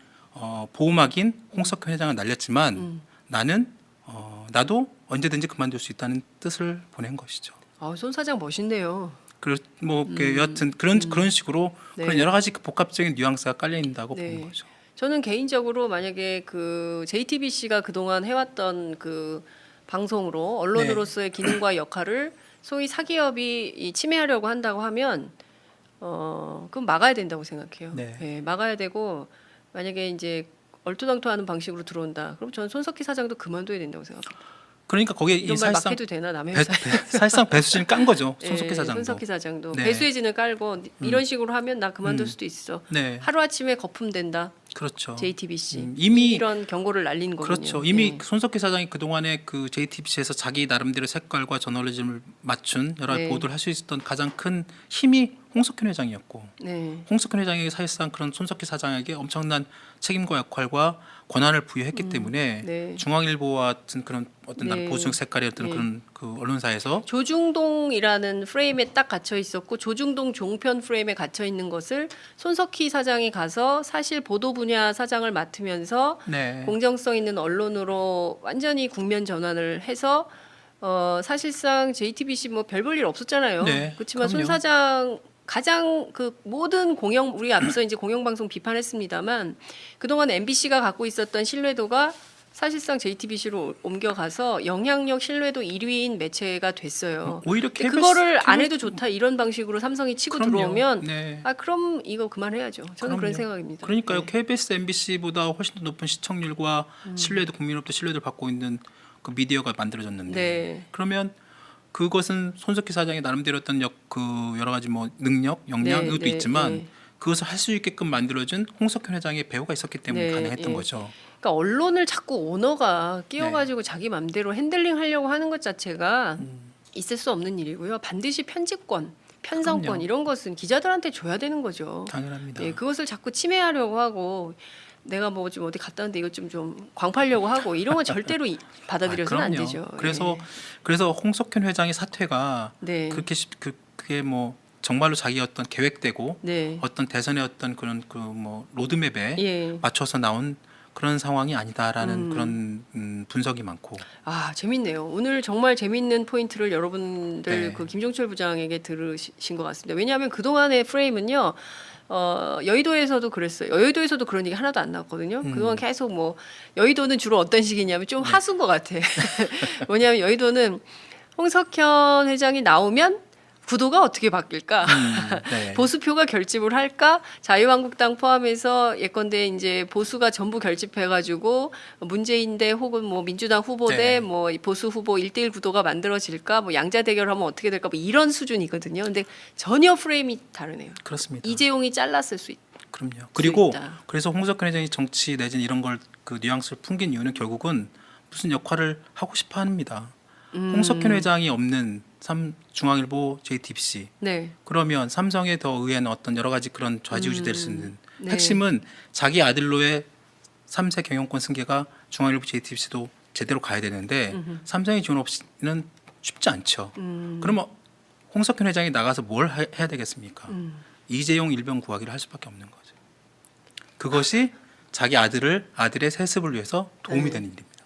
보호막인 홍석현 회장을 날렸지만 나도 언제든지 그만둘 수 있다는 뜻을 보낸 것이죠. 손 사장 멋있네요. 여하튼 그런 식으로 네. 그런 여러 가지 그 복합적인 뉘앙스가 깔려 있다고 네. 보는 거죠. 저는 개인적으로 만약에 그 JTBC가 그동안 해왔던 그 방송으로 언론으로서의 기능과 역할을 소위 사기업이 이 침해하려고 한다고 하면 그럼 막아야 된다고 생각해요. 네. 예, 막아야 되고 만약에 이제 얼토당토하는 방식으로 들어온다. 그럼 저는 손석희 사장도 그만둬야 된다고 생각합니다. 그러니까 거기에 이 이런 말 막 사실상 해도 되나 남의 회사? 사실상 배수진을 깐 거죠. 예, 손석희 사장도. 손석희 사장도 네. 배수혜진을 깔고 이런 식으로 하면 나 그만둘 수도 있어. 네, 하루 아침에 거품된다. 그렇죠. JTBC 이미 이런 경고를 날린 거군요. 그렇죠. 이미 예. 손석희 사장이 그 동안에 그 JTBC에서 자기 나름대로 색깔과 저널리즘을 맞춘 여러 가지 네. 보도를 할 수 있었던 가장 큰 힘이 홍석현 회장이었고, 네. 홍석현 회장이 사실상 그런 손석희 사장에게 엄청난 책임과 역할과 권한을 부여했기 때문에 네. 중앙일보와 같은 그런 어떤 네. 보수적 색깔의 어떤 네. 그런 그 언론사에서 조중동이라는 프레임에 딱 갇혀 있었고 조중동 종편 프레임에 갇혀 있는 것을 손석희 사장이 가서 사실 보도 분야 사장을 맡으면서 네. 공정성 있는 언론으로 완전히 국면 전환을 해서 사실상 JTBC 뭐 별 볼 일 없었잖아요. 네, 그렇지만 손 그럼요. 사장 가장 그 모든 우리 앞서 이제 공영방송 비판했습니다만 그동안 MBC가 갖고 있었던 신뢰도가 사실상 JTBC로 옮겨가서 영향력 신뢰도 1위인 매체가 됐어요. 오히려 근데 KBS 그거를 안 해도 좋다 이런 방식으로 삼성이 치고 그럼요. 들어오면 네. 그럼 이거 그만해야죠. 저는 그런 그럼요. 생각입니다. 그러니까요. 네. KBS, MBC보다 훨씬 더 높은 시청률과 신뢰도 국민으로부터 신뢰도를 받고 있는 그 미디어가 만들어졌는데 네. 그러면 그것은 손석희 사장이 나름대로 어떤 그 여러 가지 뭐 능력, 역량 네, 이것도 네, 있지만 네. 그것을 할 수 있게끔 만들어준 홍석현 회장의 배우가 있었기 때문에 네, 가능했던 예. 거죠. 그러니까 언론을 자꾸 오너가 네. 끼워가지고 자기 맘대로 핸들링하려고 하는 것 자체가 있을 수 없는 일이고요. 반드시 편집권, 편성권 그럼요. 이런 것은 기자들한테 줘야 되는 거죠. 당연합니다. 예, 그것을 자꾸 침해하려고 하고 내가 뭐 좀 어디 갔다 왔는데 이것 좀 광팔려고 하고 이런 건 절대로 받아들여서는 안 그럼요. 되죠. 그래서 홍석현 회장의 사퇴가 네. 그렇게 그게 뭐 정말로 자기 어떤 계획되고 네. 어떤 대선의 어떤 그런 그 뭐 로드맵에 예. 맞춰서 나온 그런 상황이 아니다라는 그런 분석이 많고. 아 재밌네요. 오늘 정말 재밌는 포인트를 여러분들 네. 그 김종철 부장에게 들으신 것 같습니다. 왜냐하면 그 동안의 프레임은요. 여의도에서도 그랬어요. 여의도에서도 그런 얘기 하나도 안 나왔거든요. 그동안 계속 뭐 여의도는 주로 어떤 식이냐면 좀 하수인 것 같아. 뭐냐면 여의도는 홍석현 회장이 나오면 구도가 어떻게 바뀔까? 네. 보수표가 결집을 할까? 자유한국당 포함해서 예컨대 이제 보수가 전부 결집해가지고 문재인 대 혹은 뭐 민주당 후보 네. 대 뭐 보수 후보 1대1 구도가 만들어질까? 뭐 양자 대결하면 어떻게 될까? 뭐 이런 수준이거든요. 근데 전혀 프레임이 다르네요. 그렇습니다. 이재용이 잘랐을 수 있다. 그럼요. 그리고 있다. 그래서 홍석현 회장이 정치 내지는 이런 걸 그 뉘앙스를 풍긴 이유는 결국은 무슨 역할을 하고 싶어 합니다. 홍석현 회장이 없는 중앙일보, JTBC 네. 그러면 삼성에 더 의한 어떤 여러 가지 그런 좌지우지될 수 있는 네. 핵심은 자기 아들로의 3세 경영권 승계가 중앙일보, JTBC도 제대로 가야 되는데 삼성의 지원 없이는 쉽지 않죠. 그러면 홍석현 회장이 나가서 뭘 해야 되겠습니까? 이재용 일병 구하기를 할 수밖에 없는 거죠. 그것이 자기 아들의 세습을 위해서 도움이 네. 되는 일입니다.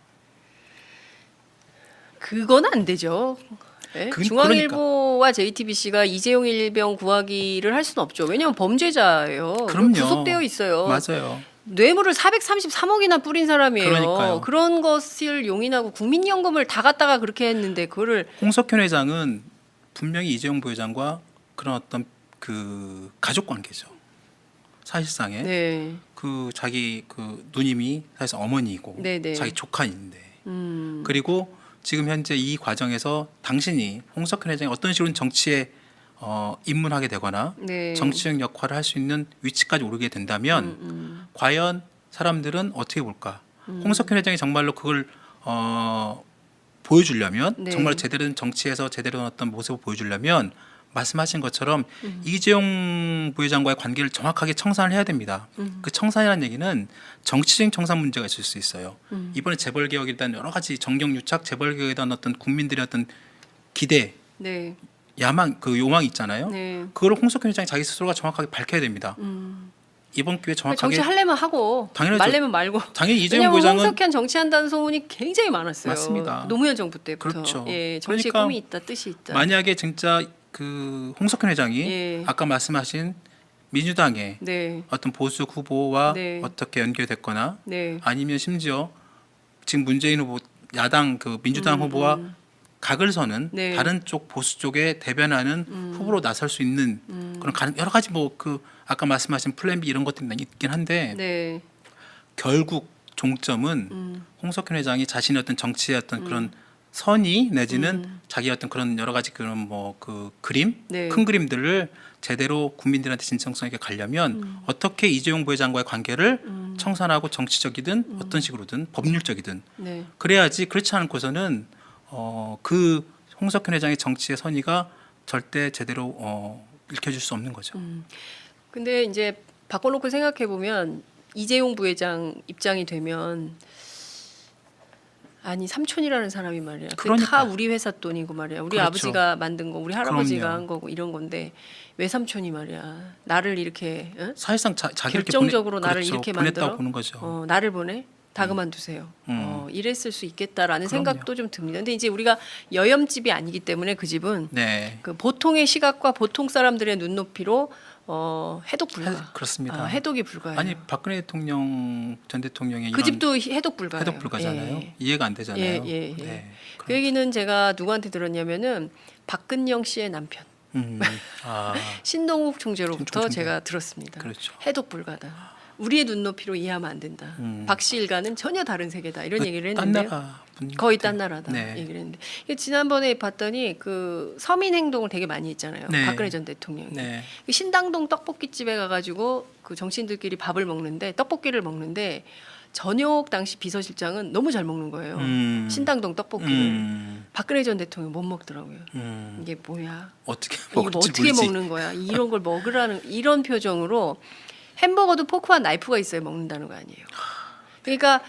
그건 안 되죠. 네? 중앙일보와 JTBC가 이재용 일병 구하기를 할 수는 없죠. 왜냐하면 범죄자예요. 그럼요. 구속되어 있어요. 맞아요. 뇌물을 433억이나 뿌린 사람이에요. 그러니까요. 그런 것을 용인하고 국민연금을 다 갖다가 그렇게 했는데 그거를 홍석현 회장은 분명히 이재용 부회장과 그런 어떤 그 가족 관계죠. 사실상의 네. 그 자기 그 누님이 사실 어머니이고 네네. 자기 조카인데 그리고 지금 현재 이 과정에서 당신이 홍석현 회장이 어떤 식으로 정치에 입문하게 되거나 네. 정치적 역할을 할 수 있는 위치까지 오르게 된다면 과연 사람들은 어떻게 볼까? 홍석현 회장이 정말로 그걸 보여주려면 네. 정말 제대로 된 정치에서 제대로 된 어떤 모습을 보여주려면 말씀하신 것처럼 이재용 부회장과의 관계를 정확하게 청산을 해야 됩니다. 그 청산이라는 얘기는 정치적인 청산 문제가 있을 수 있어요. 이번에 재벌 개혁에 대한 여러 가지 정경유착, 재벌 개혁에 대한 어떤 국민들의 어떤 기대, 네. 야망, 그 요망이 있잖아요. 네. 그거를 홍석현 회장이 자기 스스로가 정확하게 밝혀야 됩니다. 이번 기회에 정확하게 정치 할래면 하고 당연하죠. 말래면 말고. 당연히 이재용 왜냐하면 부회장은 홍석현 정치한다는 소문이 굉장히 많았어요. 맞습니다. 노무현 정부 때부터. 그렇죠. 예, 정치에 그러니까 꿈이 있다, 뜻이 있다. 만약에 진짜 그 홍석현 회장이 예. 아까 말씀하신 민주당의 네. 어떤 보수 후보와 네. 어떻게 연결됐거나 네. 아니면 심지어 지금 문재인 후보 야당 그 민주당 후보와 각을 서는 네. 다른 쪽 보수 쪽에 대변하는 후보로 나설 수 있는 그런 여러 가지 뭐 그 아까 말씀하신 플랜 B 이런 것들이 있긴 한데 네. 결국 종점은 홍석현 회장이 자신의 어떤 정치의 어떤 그런 선의 내지는 자기 어떤 그런 여러 가지 그런 뭐 그 그림 네. 큰 그림들을 제대로 국민들한테 진정성 있게 가려면 어떻게 이재용 부회장과의 관계를 청산하고 정치적이든 어떤 식으로든 법률적이든 네. 그래야지 그렇지 않고서는 그 홍석현 회장의 정치의 선의가 절대 제대로 읽혀질 수 없는 거죠. 근데 이제 바꿔놓고 생각해 보면 이재용 부회장 입장이 되면 아니 삼촌이라는 사람이 말이야. 그게 다 그러니까. 우리 회사 돈이고 말이야. 우리 그렇죠. 아버지가 만든 거, 우리 할아버지가 그럼요. 한 거고 이런 건데 왜 삼촌이 말이야. 나를 이렇게 사실상 자기 결정적으로 나를 그렇죠. 이렇게 보냈다고 만들어 보는 거죠. 나를 보내 다 그만두세요. 이랬을 수 있겠다라는 그럼요. 생각도 좀 듭니다. 근데 이제 우리가 여염집이 아니기 때문에 그 집은 네. 그 보통의 시각과 보통 사람들의 눈높이로 해독 불가. 그렇습니다. 해독이 불가해요. 아니 박근혜 대통령 전 대통령의 그 이런 집도 해독 불가예요. 해독 불가잖아요. 예. 이해가 안 되잖아요. 예, 예, 예. 네. 그 얘기는 제가 누구한테 들었냐면은 박근영 씨의 남편 아, 신동욱 총재로부터 총재. 제가 들었습니다. 그렇죠. 해독 불가다. 우리의 눈높이로 이해하면 안 된다. 박 씨 일가는 전혀 다른 세계다. 이런 얘기를 딴 했는데 나라 분위기 거의 같아요. 딴 나라다 네. 얘기를 했는데 이게 지난번에 봤더니 그 서민 행동을 되게 많이 했잖아요. 네. 박근혜 전 대통령이 네. 그 신당동 떡볶이집에 가가지고 그 정치인들끼리 밥을 먹는데 떡볶이를 먹는데 전역 당시 비서실장은 너무 잘 먹는 거예요. 신당동 떡볶이를 박근혜 전 대통령 못 먹더라고요. 이게 뭐야? 어떻게 이거 먹을지 어떻게 모르지. 먹는 거야? 이런 걸 먹으라는 이런 표정으로 햄버거도 포크와 나이프가 있어야 먹는다는 거 아니에요. 그러니까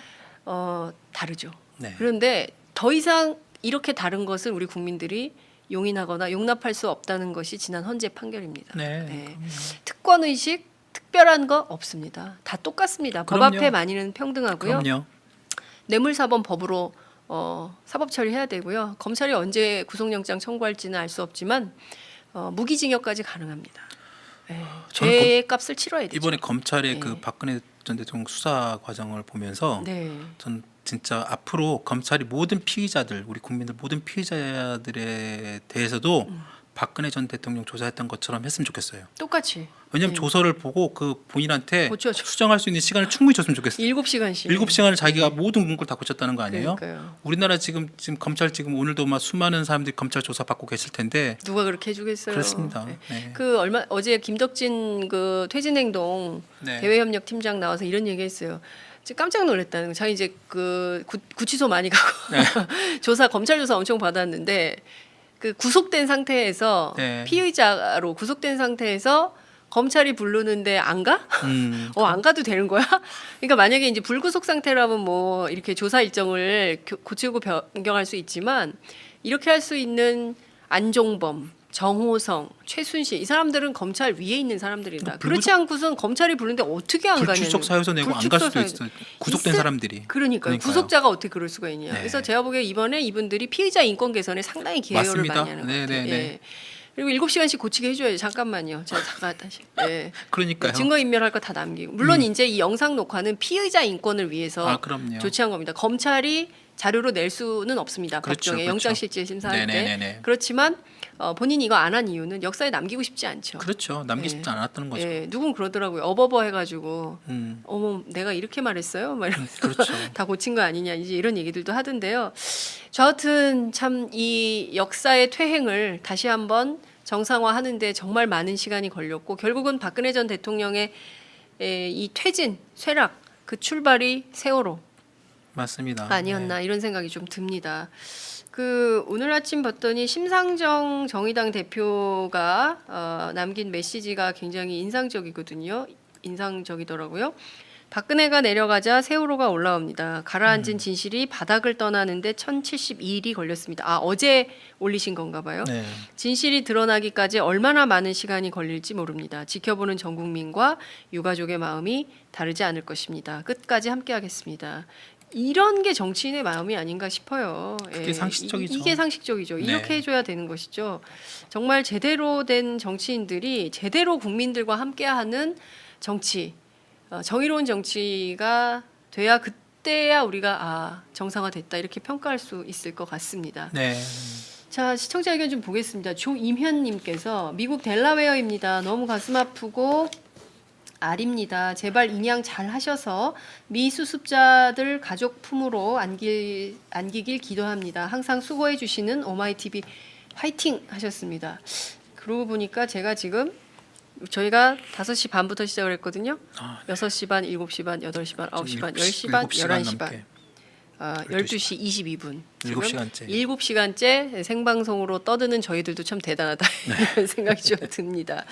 다르죠. 네. 그런데 더 이상 이렇게 다른 것을 우리 국민들이 용인하거나 용납할 수 없다는 것이 지난 헌재 판결입니다. 네. 특권 의식 특별한 거 없습니다. 다 똑같습니다. 법 그럼요. 앞에 만인은 평등하고요. 그럼요. 뇌물사범 법으로 사법 처리해야 되고요. 검찰이 언제 구속영장 청구할지는 알 수 없지만 무기징역까지 가능합니다. 저는 죄의 값을 치러야 되죠. 이번에 검찰의 네. 그 박근혜 전 대통령 수사 과정을 보면서 네. 전 진짜 앞으로 검찰이 모든 피의자들 우리 국민들 모든 피의자들에 대해서도 박근혜 전 대통령 조사했던 것처럼 했으면 좋겠어요. 똑같이. 왜냐하면 네. 조서를 보고 그 본인한테 고쳐줘. 수정할 수 있는 시간을 충분히 줬으면 좋겠어요. 7시간씩. 7시간을 자기가 모든 문구를 다 고쳤다는 거 아니에요? 그러니까요. 우리나라 지금 검찰 지금 오늘도 막 수많은 사람들이 검찰 조사 받고 계실 텐데 누가 그렇게 해주겠어요. 그렇습니다. 네. 네. 그 어제 김덕진 그 퇴진행동 네. 대외협력 팀장 나와서 이런 얘기했어요. 진짜 깜짝 놀랐다는 거. 자기 이제 그 구치소 많이 가고 조사 검찰 조사 엄청 받았는데 그 구속된 상태에서 네. 피의자로 구속된 상태에서 검찰이 부르는데 안 가? 안 가도 되는 거야? 그러니까 만약에 이제 불구속 상태라면 뭐 이렇게 조사 일정을 고치고 변경할 수 있지만 이렇게 할 수 있는 안종범, 정호성, 최순실 이 사람들은 검찰 위에 있는 사람들이다. 그렇지 않고선 검찰이 부르는데 어떻게 안 가냐는. 불출석 사유서 내고 안 갈 수도 있어요. 구속된 사람들이. 그러니까요. 구속자가 어떻게 그럴 수가 있냐. 네. 그래서 제가 보기에 이번에 이분들이 피의자 인권 개선에 상당히 기여를 맞습니다. 많이 하는 것 같아요. 네네네. 예. 그리고 7시간씩 고치게 해줘야죠. 잠깐만요. 제가 잠깐 다시. 예. 그러니까요. 증거 인멸할 거 다 남기고. 물론 이제 이 영상 녹화는 피의자 인권을 위해서 아, 그럼요. 조치한 겁니다. 검찰이 자료로 낼 수는 없습니다. 그렇죠, 법정에 그렇죠. 영장실질 심사할 네네네네. 때. 그렇지만 본인이 이거 안 한 이유는 역사에 남기고 싶지 않죠. 그렇죠. 남기지 예. 않았다는 거죠. 예, 누군 그러더라고요. 어버버 해가지고 음, 어머 내가 이렇게 말했어요? 막 이러면서 그렇죠. 다 고친 거 아니냐 이제 이런 얘기들도 하던데요. 저 같은 참 이 역사의 퇴행을 다시 한번 정상화하는데 정말 많은 시간이 걸렸고 결국은 박근혜 전 대통령의 이 퇴진, 쇠락 그 출발이 세월호 맞습니다. 아니었나 이런 생각이 좀 듭니다. 그 오늘 아침 봤더니 심상정 정의당 대표가 남긴 메시지가 굉장히 인상적이거든요. 인상적이더라고요. 박근혜가 내려가자 세월호가 올라옵니다. 가라앉은 진실이 바닥을 떠나는데 1072일이 걸렸습니다. 아 어제 올리신 건가 봐요. 네. 진실이 드러나기까지 얼마나 많은 시간이 걸릴지 모릅니다. 지켜보는 전 국민과 유가족의 마음이 다르지 않을 것입니다. 끝까지 함께하겠습니다. 이런 게 정치인의 마음이 아닌가 싶어요. 그게 상식적이죠. 이게 상식적이죠. 네. 이렇게 해줘야 되는 것이죠. 정말 제대로 된 정치인들이 제대로 국민들과 함께하는 정치, 정의로운 정치가 돼야 그때야 우리가 정상화됐다 이렇게 평가할 수 있을 것 같습니다. 네. 자, 시청자 의견 좀 보겠습니다. 조임현님께서 미국 델라웨어입니다. 너무 가슴 아프고 알입니다. 제발 인양 잘 하셔서 미 수습자들 가족 품으로 안기길 기도합니다. 항상 수고해 주시는 오마이TV 화이팅 하셨습니다. 그러고 보니까 제가 지금 저희가 5시 반부터 시작을 했거든요. 6시 반, 7시 반, 8시 반, 9시 반, 10시 반, 11시 반. 12시 22분. 7시간째. 7시간째 생방송으로 떠드는 저희들도 참 대단하다 이런 생각이 좀 듭니다.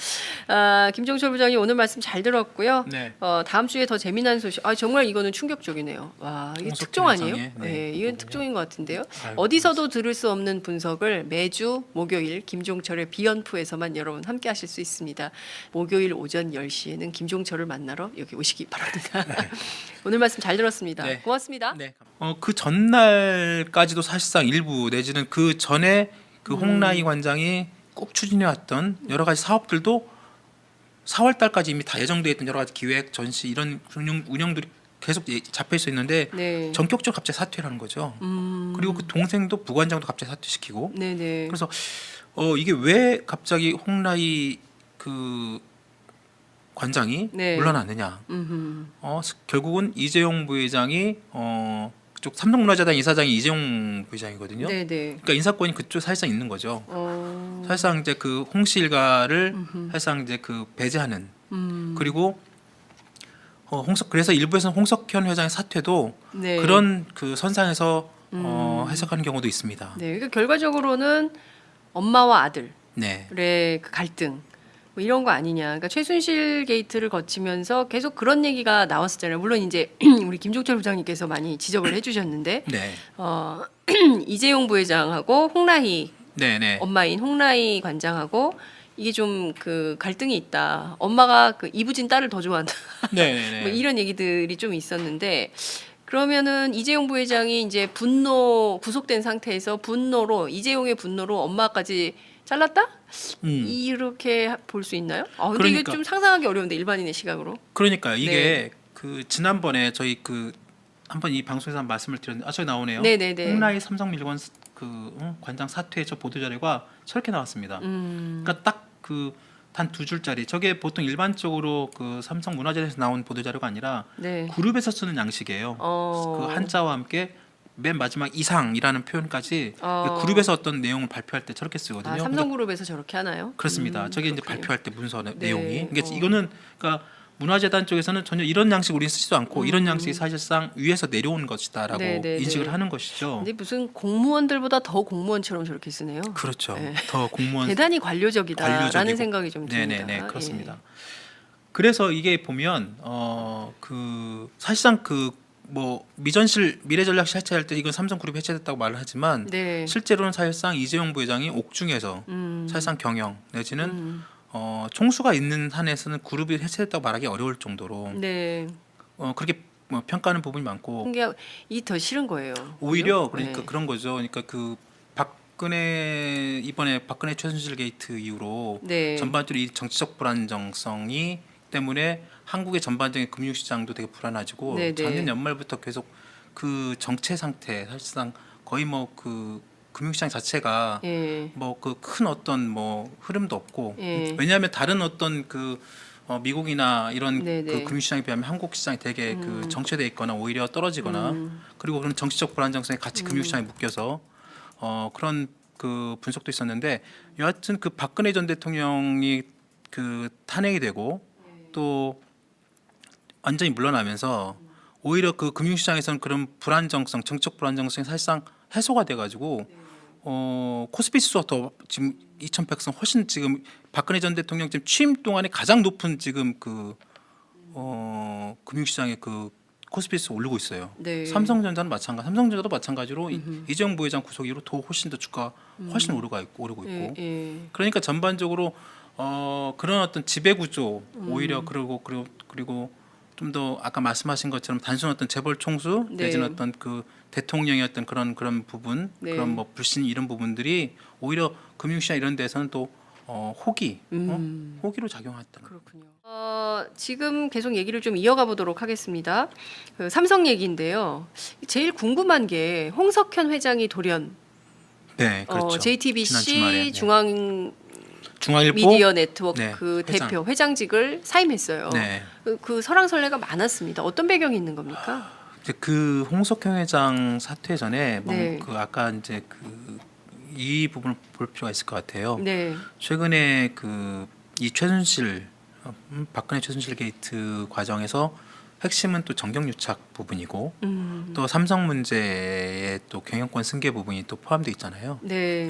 김종철 부장님 오늘 말씀 잘 들었고요. 네. 다음 주에 더 재미난 소식. 정말 이거는 충격적이네요. 와, 이게 특종 아니에요? 네, 네, 이건 특종인 것 같은데요. 아유, 어디서도 들을 수 없는 분석을 매주 목요일 김종철의 비연프에서만 여러분 함께 하실 수 있습니다. 목요일 오전 10시에는 김종철을 만나러 여기 오시기 바랍니다. 오늘 말씀 잘 들었습니다. 네. 고맙습니다. 네. 그 전날까지도 사실상 일부 내지는 그 전에 그 홍라희 관장이 꼭 추진해 왔던 여러 가지 사업들도 4월 달까지 이미 다 예정돼 있던 여러 가지 기획, 전시 이런 운영들이 계속 잡혀 있어 있는데 네. 전격적으로 갑자기 사퇴를 하는 거죠. 그리고 그 동생도 부관장도 갑자기 사퇴시키고. 네네. 그래서 이게 왜 갑자기 홍라희 그 관장이 네. 물러났느냐? 음흠. 결국은 이재용 부회장이 그쪽 삼성문화재단 이사장이 이재용 부회장이거든요. 네네. 그러니까 인사권이 그쪽 사실상 있는 거죠. 어. 사실상 이제 그 홍씨 일가를 사실상 이제 그 배제하는 그리고 그래서 일부에서는 홍석현 회장의 사퇴도 네. 그런 그 선상에서 해석하는 경우도 있습니다. 네. 그러니까 결과적으로는 엄마와 아들의 네. 그 갈등 뭐 이런 거 아니냐. 그러니까 최순실 게이트를 거치면서 계속 그런 얘기가 나왔었잖아요. 물론 이제 우리 김종철 부장님께서 많이 지적을 해주셨는데 네. 이재용 부회장하고 홍라희 네. 네. 엄마인 홍라희 관장하고 이게 좀 그 갈등이 있다. 엄마가 그 이부진 딸을 더 좋아한다. 네. 네. 뭐 이런 얘기들이 좀 있었는데 그러면은 이재용 부회장이 이제 구속된 상태에서 이재용의 분노로 엄마까지 잘랐다? 이렇게 볼 수 있나요? 근데 이게 그러니까. 좀 상상하기 어려운데 일반인의 시각으로. 그러니까 이게 네. 그 지난번에 저희 그 한번 이 방송에서 한 말씀을 드렸는데 저기 나오네요. 네네네. 홍라희 삼성밀건 그 관장 사퇴 저 보도 자료가 저렇게 나왔습니다. 그러니까 딱 그 단 2줄짜리 저게 보통 일반적으로 그 삼성문화재단에서 나온 보도 자료가 아니라 네. 그룹에서 쓰는 양식이에요. 그 한자와 함께 맨 마지막 이상이라는 표현까지 그룹에서 어떤 내용을 발표할 때 저렇게 쓰거든요. 삼성그룹에서 저렇게 하나요? 그렇습니다. 저게 이제 그렇군요. 발표할 때 문서 네. 내용이. 그러니까 이거는 그러니까 문화재단 쪽에서는 전혀 이런 양식 우리는 쓰지도 않고 이런 양식이 사실상 위에서 내려온 것이다라고 네. 인식을 하는 것이죠. 근데 무슨 공무원들보다 더 공무원처럼 저렇게 쓰네요. 그렇죠. 네. 더 공무원 대단히 관료적이다라는 관료적이고. 생각이 좀 듭니다. 네네네 그렇습니다. 그래서 이게 보면 그 사실상 그 뭐 미래전략실 해체할 때 이건 삼성그룹 해체됐다고 말을 하지만 네. 실제로는 사실상 이재용 부회장이 옥중에서 사실상 경영 내지는 총수가 있는 한에서는 그룹이 해체됐다고 말하기 어려울 정도로 네. 그렇게 평가하는 부분이 많고 이게 더 싫은 거예요. 오히려 그죠? 그러니까 네. 그런 거죠. 그러니까 그 이번에 박근혜 최순실 게이트 이후로 네. 전반적으로 이 정치적 불안정성이 때문에 한국의 전반적인 금융시장도 되게 불안해지고 네네. 작년 연말부터 계속 그 정체 상태 사실상 거의 뭐 그 금융시장 자체가 예. 뭐 그 큰 어떤 뭐 흐름도 없고 예. 왜냐하면 다른 어떤 그 미국이나 이런 네네. 그 금융시장에 비하면 한국 시장이 되게 그 정체돼 있거나 오히려 떨어지거나 그리고 그런 정치적 불안정성이 같이 금융시장에 묶여서 그런 그 분석도 있었는데 여하튼 그 박근혜 전 대통령이 그 탄핵이 되고 또 완전히 물러나면서 오히려 그 금융시장에서는 그런 불안정성, 정책 불안정성이 사실상 해소가 돼가지고 코스피 지수가 더 지금 2,100선 훨씬 지금 박근혜 전 대통령 지금 취임 동안에 가장 높은 지금 그 금융시장의 그 코스피 지수 오르고 있어요. 네. 삼성전자는 마찬가지, 삼성전자도 마찬가지로 이재용 부회장 구속 이후로 더 훨씬 더 주가 훨씬 오르고 있고. 예. 그러니까 전반적으로 그런 어떤 지배 구조 오히려 그리고 좀 더 아까 말씀하신 것처럼 단순 어떤 재벌 총수 네. 내지는 어떤 그 대통령의 어떤 그런 부분 네. 그런 뭐 불신 이런 부분들이 오히려 금융시장 이런 데서는 또 호기로 작용했다는. 그렇군요. 지금 계속 얘기를 좀 이어가 보도록 하겠습니다. 그 삼성 얘기인데요. 제일 궁금한 게 홍석현 회장이 돌연 네, 그렇죠. 지난 JTBC 주말에, 네. 중앙미디어 중앙일보 네트워크 네, 대표 회장직을 사임했어요. 네. 그 설왕설래가 많았습니다. 어떤 배경이 있는 겁니까? 이제 그 홍석현 회장 사퇴 전에 네. 그 아까 이제 이 부분을 볼 필요가 있을 것 같아요. 네. 최근에 이 최순실 박근혜 최순실 게이트 과정에서 핵심은 또 정경유착 부분이고 또 삼성 문제의 또 경영권 승계 부분이 또 포함되어 있잖아요. 네.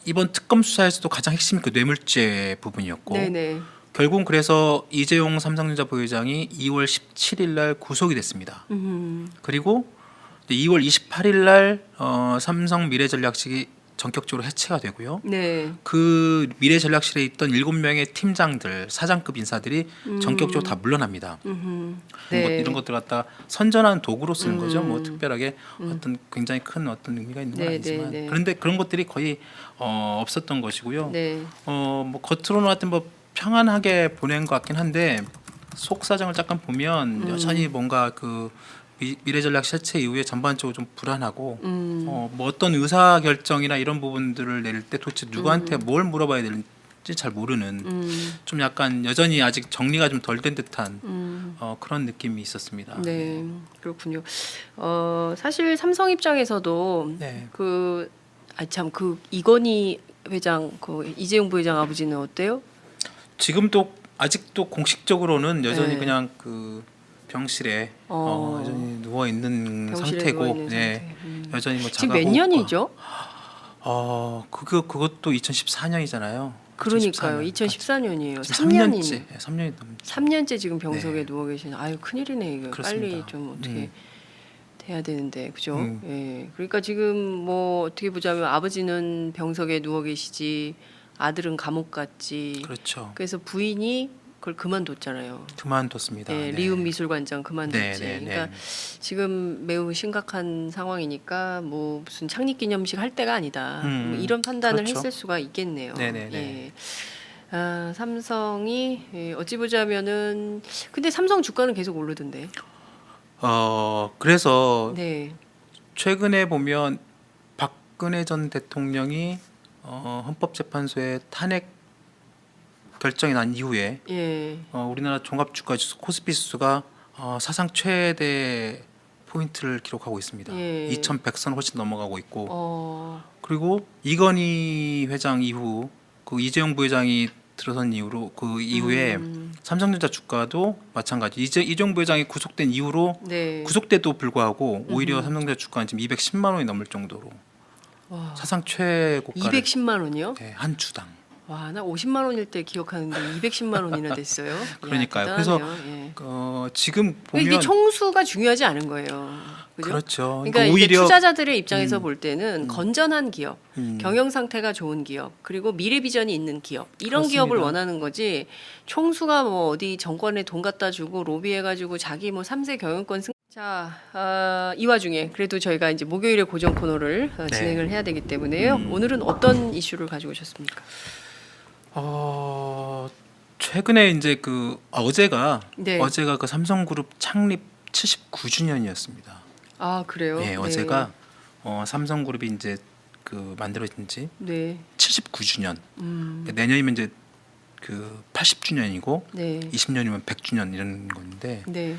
이번 특검 수사에서도 가장 핵심이 그 뇌물죄 부분이었고 네네. 결국은 그래서 이재용 삼성전자 부회장이 2월 17일 날 구속이 됐습니다. 그리고 2월 28일 날 삼성 미래전략실이 전격적으로 해체가 되고요. 네. 그 미래전략실에 있던 7명의 팀장들, 사장급 인사들이 전격적으로 다 물러납니다. 네. 이런 것들 갖다 선전하는 도구로 쓰는 거죠. 뭐 특별하게 어떤 굉장히 큰 어떤 의미가 있는 건 네, 아니지만 네, 네. 그런데 그런 것들이 거의 없었던 것이고요. 네. 뭐 겉으로는 하여튼 뭐 평안하게 보낸 것 같긴 한데 속 사정을 잠깐 보면 여전히 뭔가 미래전략 실체 이후에 전반적으로 좀 불안하고 뭐 어떤 의사 결정이나 이런 부분들을 내릴 때 도대체 누구한테 뭘 물어봐야 되는지 잘 모르는 좀 약간 여전히 아직 정리가 좀 덜 된 듯한 그런 느낌이 있었습니다. 네, 그렇군요. 사실 삼성 입장에서도 네. 이건희 회장, 이재용 부회장 아버지는 어때요? 지금도 아직도 공식적으로는 여전히 네. 그냥 병실에 여전히 누워 있는 병실에 상태고, 누워 있는 네. 상태. 여전히 뭐 지금 자가호흡과- 몇 년이죠? 그것도 2014년이잖아요. 그러니까요. 2014년이에요. 지금 3년인 3년이 넘. 3년째 지금 병석에 네. 누워 계신. 아유 큰일이네 이거. 그렇습니다. 빨리 좀 어떻게 해야 되는데 그죠? 음. 예. 그러니까 지금 뭐 어떻게 보자면 아버지는 병석에 누워 계시지 아들은 감옥 갔지. 그렇죠. 그래서 부인이 그걸 그만뒀잖아요. 그만뒀습니다. 예, 네. 리움 미술관장 그만뒀지. 네, 네, 네. 그러니까 지금 매우 심각한 상황이니까 뭐 무슨 창립기념식 할 때가 아니다. 뭐 이런 판단을 그렇죠. 했을 수가 있겠네요. 네, 네, 네. 예. 삼성이 어찌 보자면은 근데 삼성 주가는 계속 오르던데. 그래서 네. 최근에 보면 박근혜 전 대통령이 헌법재판소에 탄핵 결정이 난 이후에 예. 우리나라 종합주가지수 코스피 지수가 사상 최대 포인트를 기록하고 있습니다. 예. 2,100선 훨씬 넘어가고 있고 그리고 이건희 회장 이후 이재용 부회장이 들어선 이후로 그 이후에 삼성전자 주가도 마찬가지. 이재용 부회장이 구속된 이후로 네. 구속돼도 불구하고 오히려 삼성전자 주가는 지금 210만 원이 넘을 정도로 와. 사상 최고가를 210만 원이요? 네, 한 주당. 와, 나 50만 원일 때 기억하는데 210만 원이나 됐어요. 그러니까요. 야, 그래서 대단하네요. 예. 지금 이게 보면 총수가 중요하지 않은 거예요. 그죠? 그렇죠. 그러니까 이게 오히려 투자자들의 입장에서 볼 때는 건전한 기업, 음. 경영 상태가 좋은 기업, 그리고 미래 비전이 있는 기업 이런 그렇습니다. 기업을 원하는 거지. 총수가 뭐 어디 정권에 돈 갖다 주고 로비해가지고 자기 뭐 3세 경영권 자, 이 와중에 그래도 저희가 이제 목요일에 고정 코너를 네. 진행을 해야 되기 때문에요. 오늘은 어떤 이슈를 가지고 오셨습니까? 최근에 이제 어제가 네. 그 삼성그룹 창립 79주년이었습니다. 아 그래요? 네, 어제가 삼성그룹이 이제 만들어진 지 네. 79주년. 내년이면 이제 80주년이고 네. 20년이면 100주년 이런 건데 네.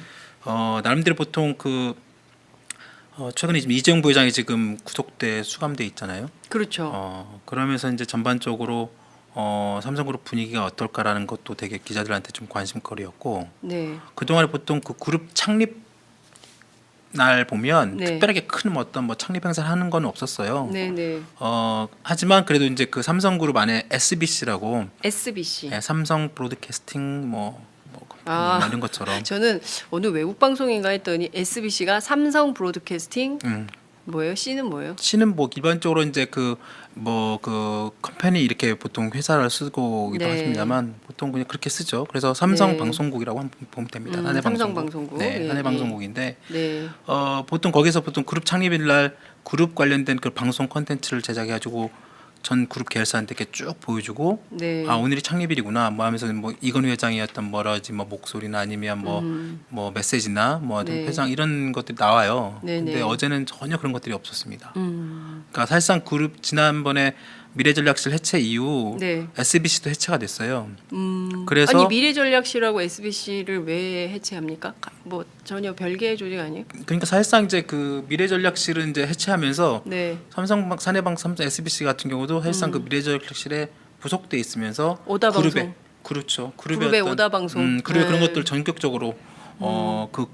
나름대로 보통 최근에 지금 이재용 부회장이 지금 구속돼 수감돼 있잖아요. 그렇죠. 그러면서 이제 전반적으로 삼성그룹 분위기가 어떨까라는 것도 되게 기자들한테 좀 관심거리였고 네. 그동안에 보통 그 그룹 창립 날 보면 네. 특별하게 큰 어떤 창립 행사를 하는 건 없었어요. 네, 네. 하지만 그래도 이제 그 삼성그룹 안에 SBC라고 SBC. 삼성 브로드캐스팅 아. 이런 것처럼 저는 어느 외국 방송인가 했더니 SBC가 삼성 브로드캐스팅 뭐예요? C는 뭐예요? C는 뭐 일반적으로 이제 그 컴퍼니 이렇게 보통 회사를 쓰고기도 네. 하십니다만 보통 그냥 그렇게 쓰죠. 그래서 삼성 네. 방송국이라고 한번 보면 됩니다. 한해 삼성 방송국. 방송국. 네, 예, 한해 예. 방송국인데 네. 보통 거기서 보통 그룹 창립일 날 그룹 관련된 그 방송 콘텐츠를 제작해 가지고 전 그룹 계열사한테 이렇게 쭉 보여주고 네. 아 오늘이 창립일이구나 뭐 하면서 뭐 이건희 회장의 어떤 뭐라지 뭐 목소리나 아니면 뭐 메시지나 뭐 네. 회장 이런 것들이 나와요. 네네. 근데 어제는 전혀 그런 것들이 없었습니다. 그러니까 사실상 그룹 지난번에 미래전략실 해체 이후 네. SBC도 해체가 됐어요. 그래서 아니 미래전략실하고 SBC를 왜 해체합니까? 뭐 전혀 별개의 조직 아니에요? 그러니까 사실상 이제 그 미래전략실은 이제 해체하면서 네. 사내방 삼성 SBC 같은 경우도 사실상 그 미래전략실에 부속돼 있으면서 오다 그룹에 방송. 그렇죠. 그룹의 오다 방송. 그룹의 그런 네. 것들 전격적으로 그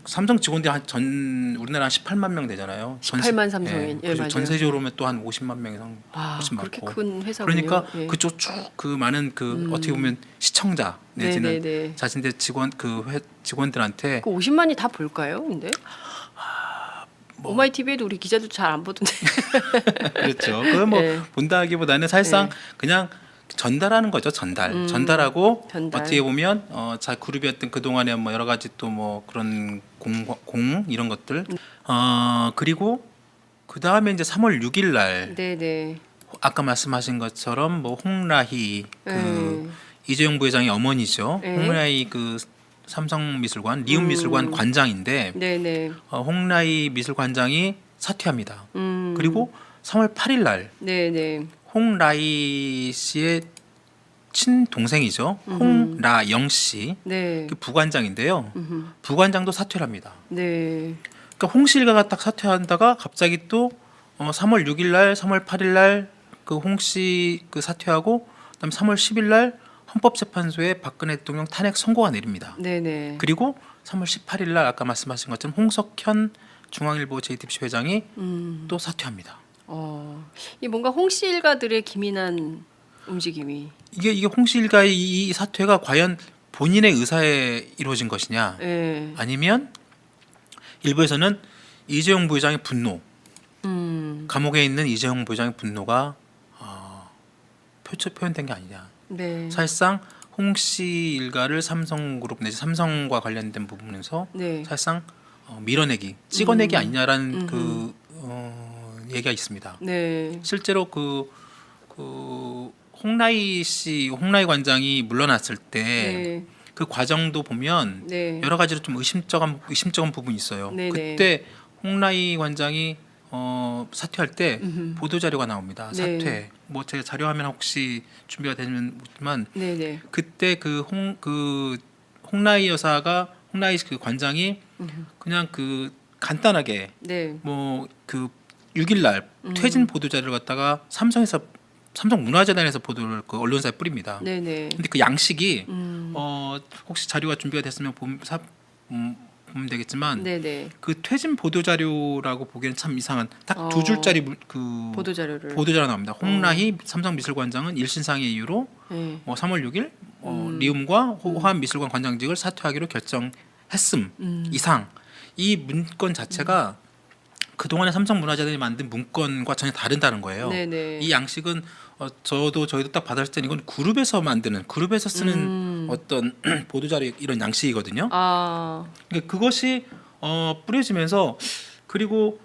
삼성 직원들이 한 우리나라 한 18만 명 되잖아요. 18만 삼성인. 예, 그리고 맞아요. 전세적으로 하면 또 한 50만 명 이상 와, 훨씬 그렇게 많고. 큰 회사군요. 그러니까 예. 그쪽 쭉 그 많은 그 어떻게 보면 시청자 내지는 네네네. 자신들 직원들한테 그 50만이 다 볼까요? 근데 뭐 오마이 TV에도 우리 기자들 잘 안 보던데. 그렇죠. 그걸 뭐 네. 본다기보다는 사실상 네. 그냥 전달하는 거죠. 전달하고 전달. 어떻게 보면 자 그룹이었던 그 동안에 뭐 여러 가지 또 뭐 그런 공 이런 것들 그리고 그 다음에 이제 3월 6일 날 네네. 아까 말씀하신 것처럼 뭐 홍라희 그 네. 이재용 부회장의 어머니죠. 네. 홍라희 그 삼성미술관 리움미술관 관장인데 네네. 홍라희 미술관장이 사퇴합니다. 음. 그리고 3월 8일 날 네네. 홍라희 씨의 친동생이죠. 홍라영 씨, 네. 그 부관장인데요. 부관장도 사퇴를 합니다. 네. 그러니까 홍씨 일가가 딱 사퇴한다가 갑자기 또 3월 6일 날, 3월 8일 날 그 홍씨 그 사퇴하고 그다음 3월 10일 날 헌법재판소에 박근혜 대통령 탄핵 선고가 내립니다. 네네. 그리고 3월 18일 날 아까 말씀하신 것처럼 홍석현 중앙일보 JTBC 회장이 또 사퇴합니다. 이 뭔가 홍씨 일가들의 기민한 움직임이. 이게 홍씨 일가의 이 사퇴가 과연 본인의 의사에 이루어진 것이냐 예. 아니면 일부에서는 이재용 부회장의 분노 음. 감옥에 있는 이재용 부회장의 분노가 표현된 게 아니냐. 네. 사실상 홍씨 일가를 삼성그룹 내지 삼성과 관련된 부분에서 네. 사실상 밀어내기, 찍어내기 아니냐라는 그 얘기가 있습니다. 네. 실제로 그 홍라희 관장이 물러났을 때 네. 그 과정도 보면 네. 여러 가지로 좀 의심쩍은 부분이 있어요. 네네. 그때 홍라희 관장이 사퇴할 때 보도 자료가 나옵니다. 네. 사퇴. 뭐 제가 자료화면 혹시 준비가 되지만 네네. 그때 홍라희 그 관장이 그냥 그 간단하게 네. 뭐 그 6일 날 퇴진 보도 자료를 갖다가 삼성 문화재단에서 보도를 그 언론사에 뿌립니다. 네네. 근데 그 양식이 혹시 자료가 준비가 됐으면 보면 되겠지만 네네. 그 퇴진 보도 자료라고 보기에는 참 이상한 딱 두 어. 줄짜리 보도 자료를. 보도 자료 나옵니다. 홍라희 삼성미술관장은 일신상의 이유로 네. 3월 6일 리움과 호암미술관 관장직을 사퇴하기로 결정했음 이상 이 문건 자체가 그동안에 삼성문화재단이 만든 문건과 전혀 다르다는 거예요. 네네. 이 양식은 저희도 딱 받았을 때는 이건 그룹에서 쓰는 어떤 보도 자료 이런 양식이거든요. 아. 그러니까 그것이 뿌려지면서 그리고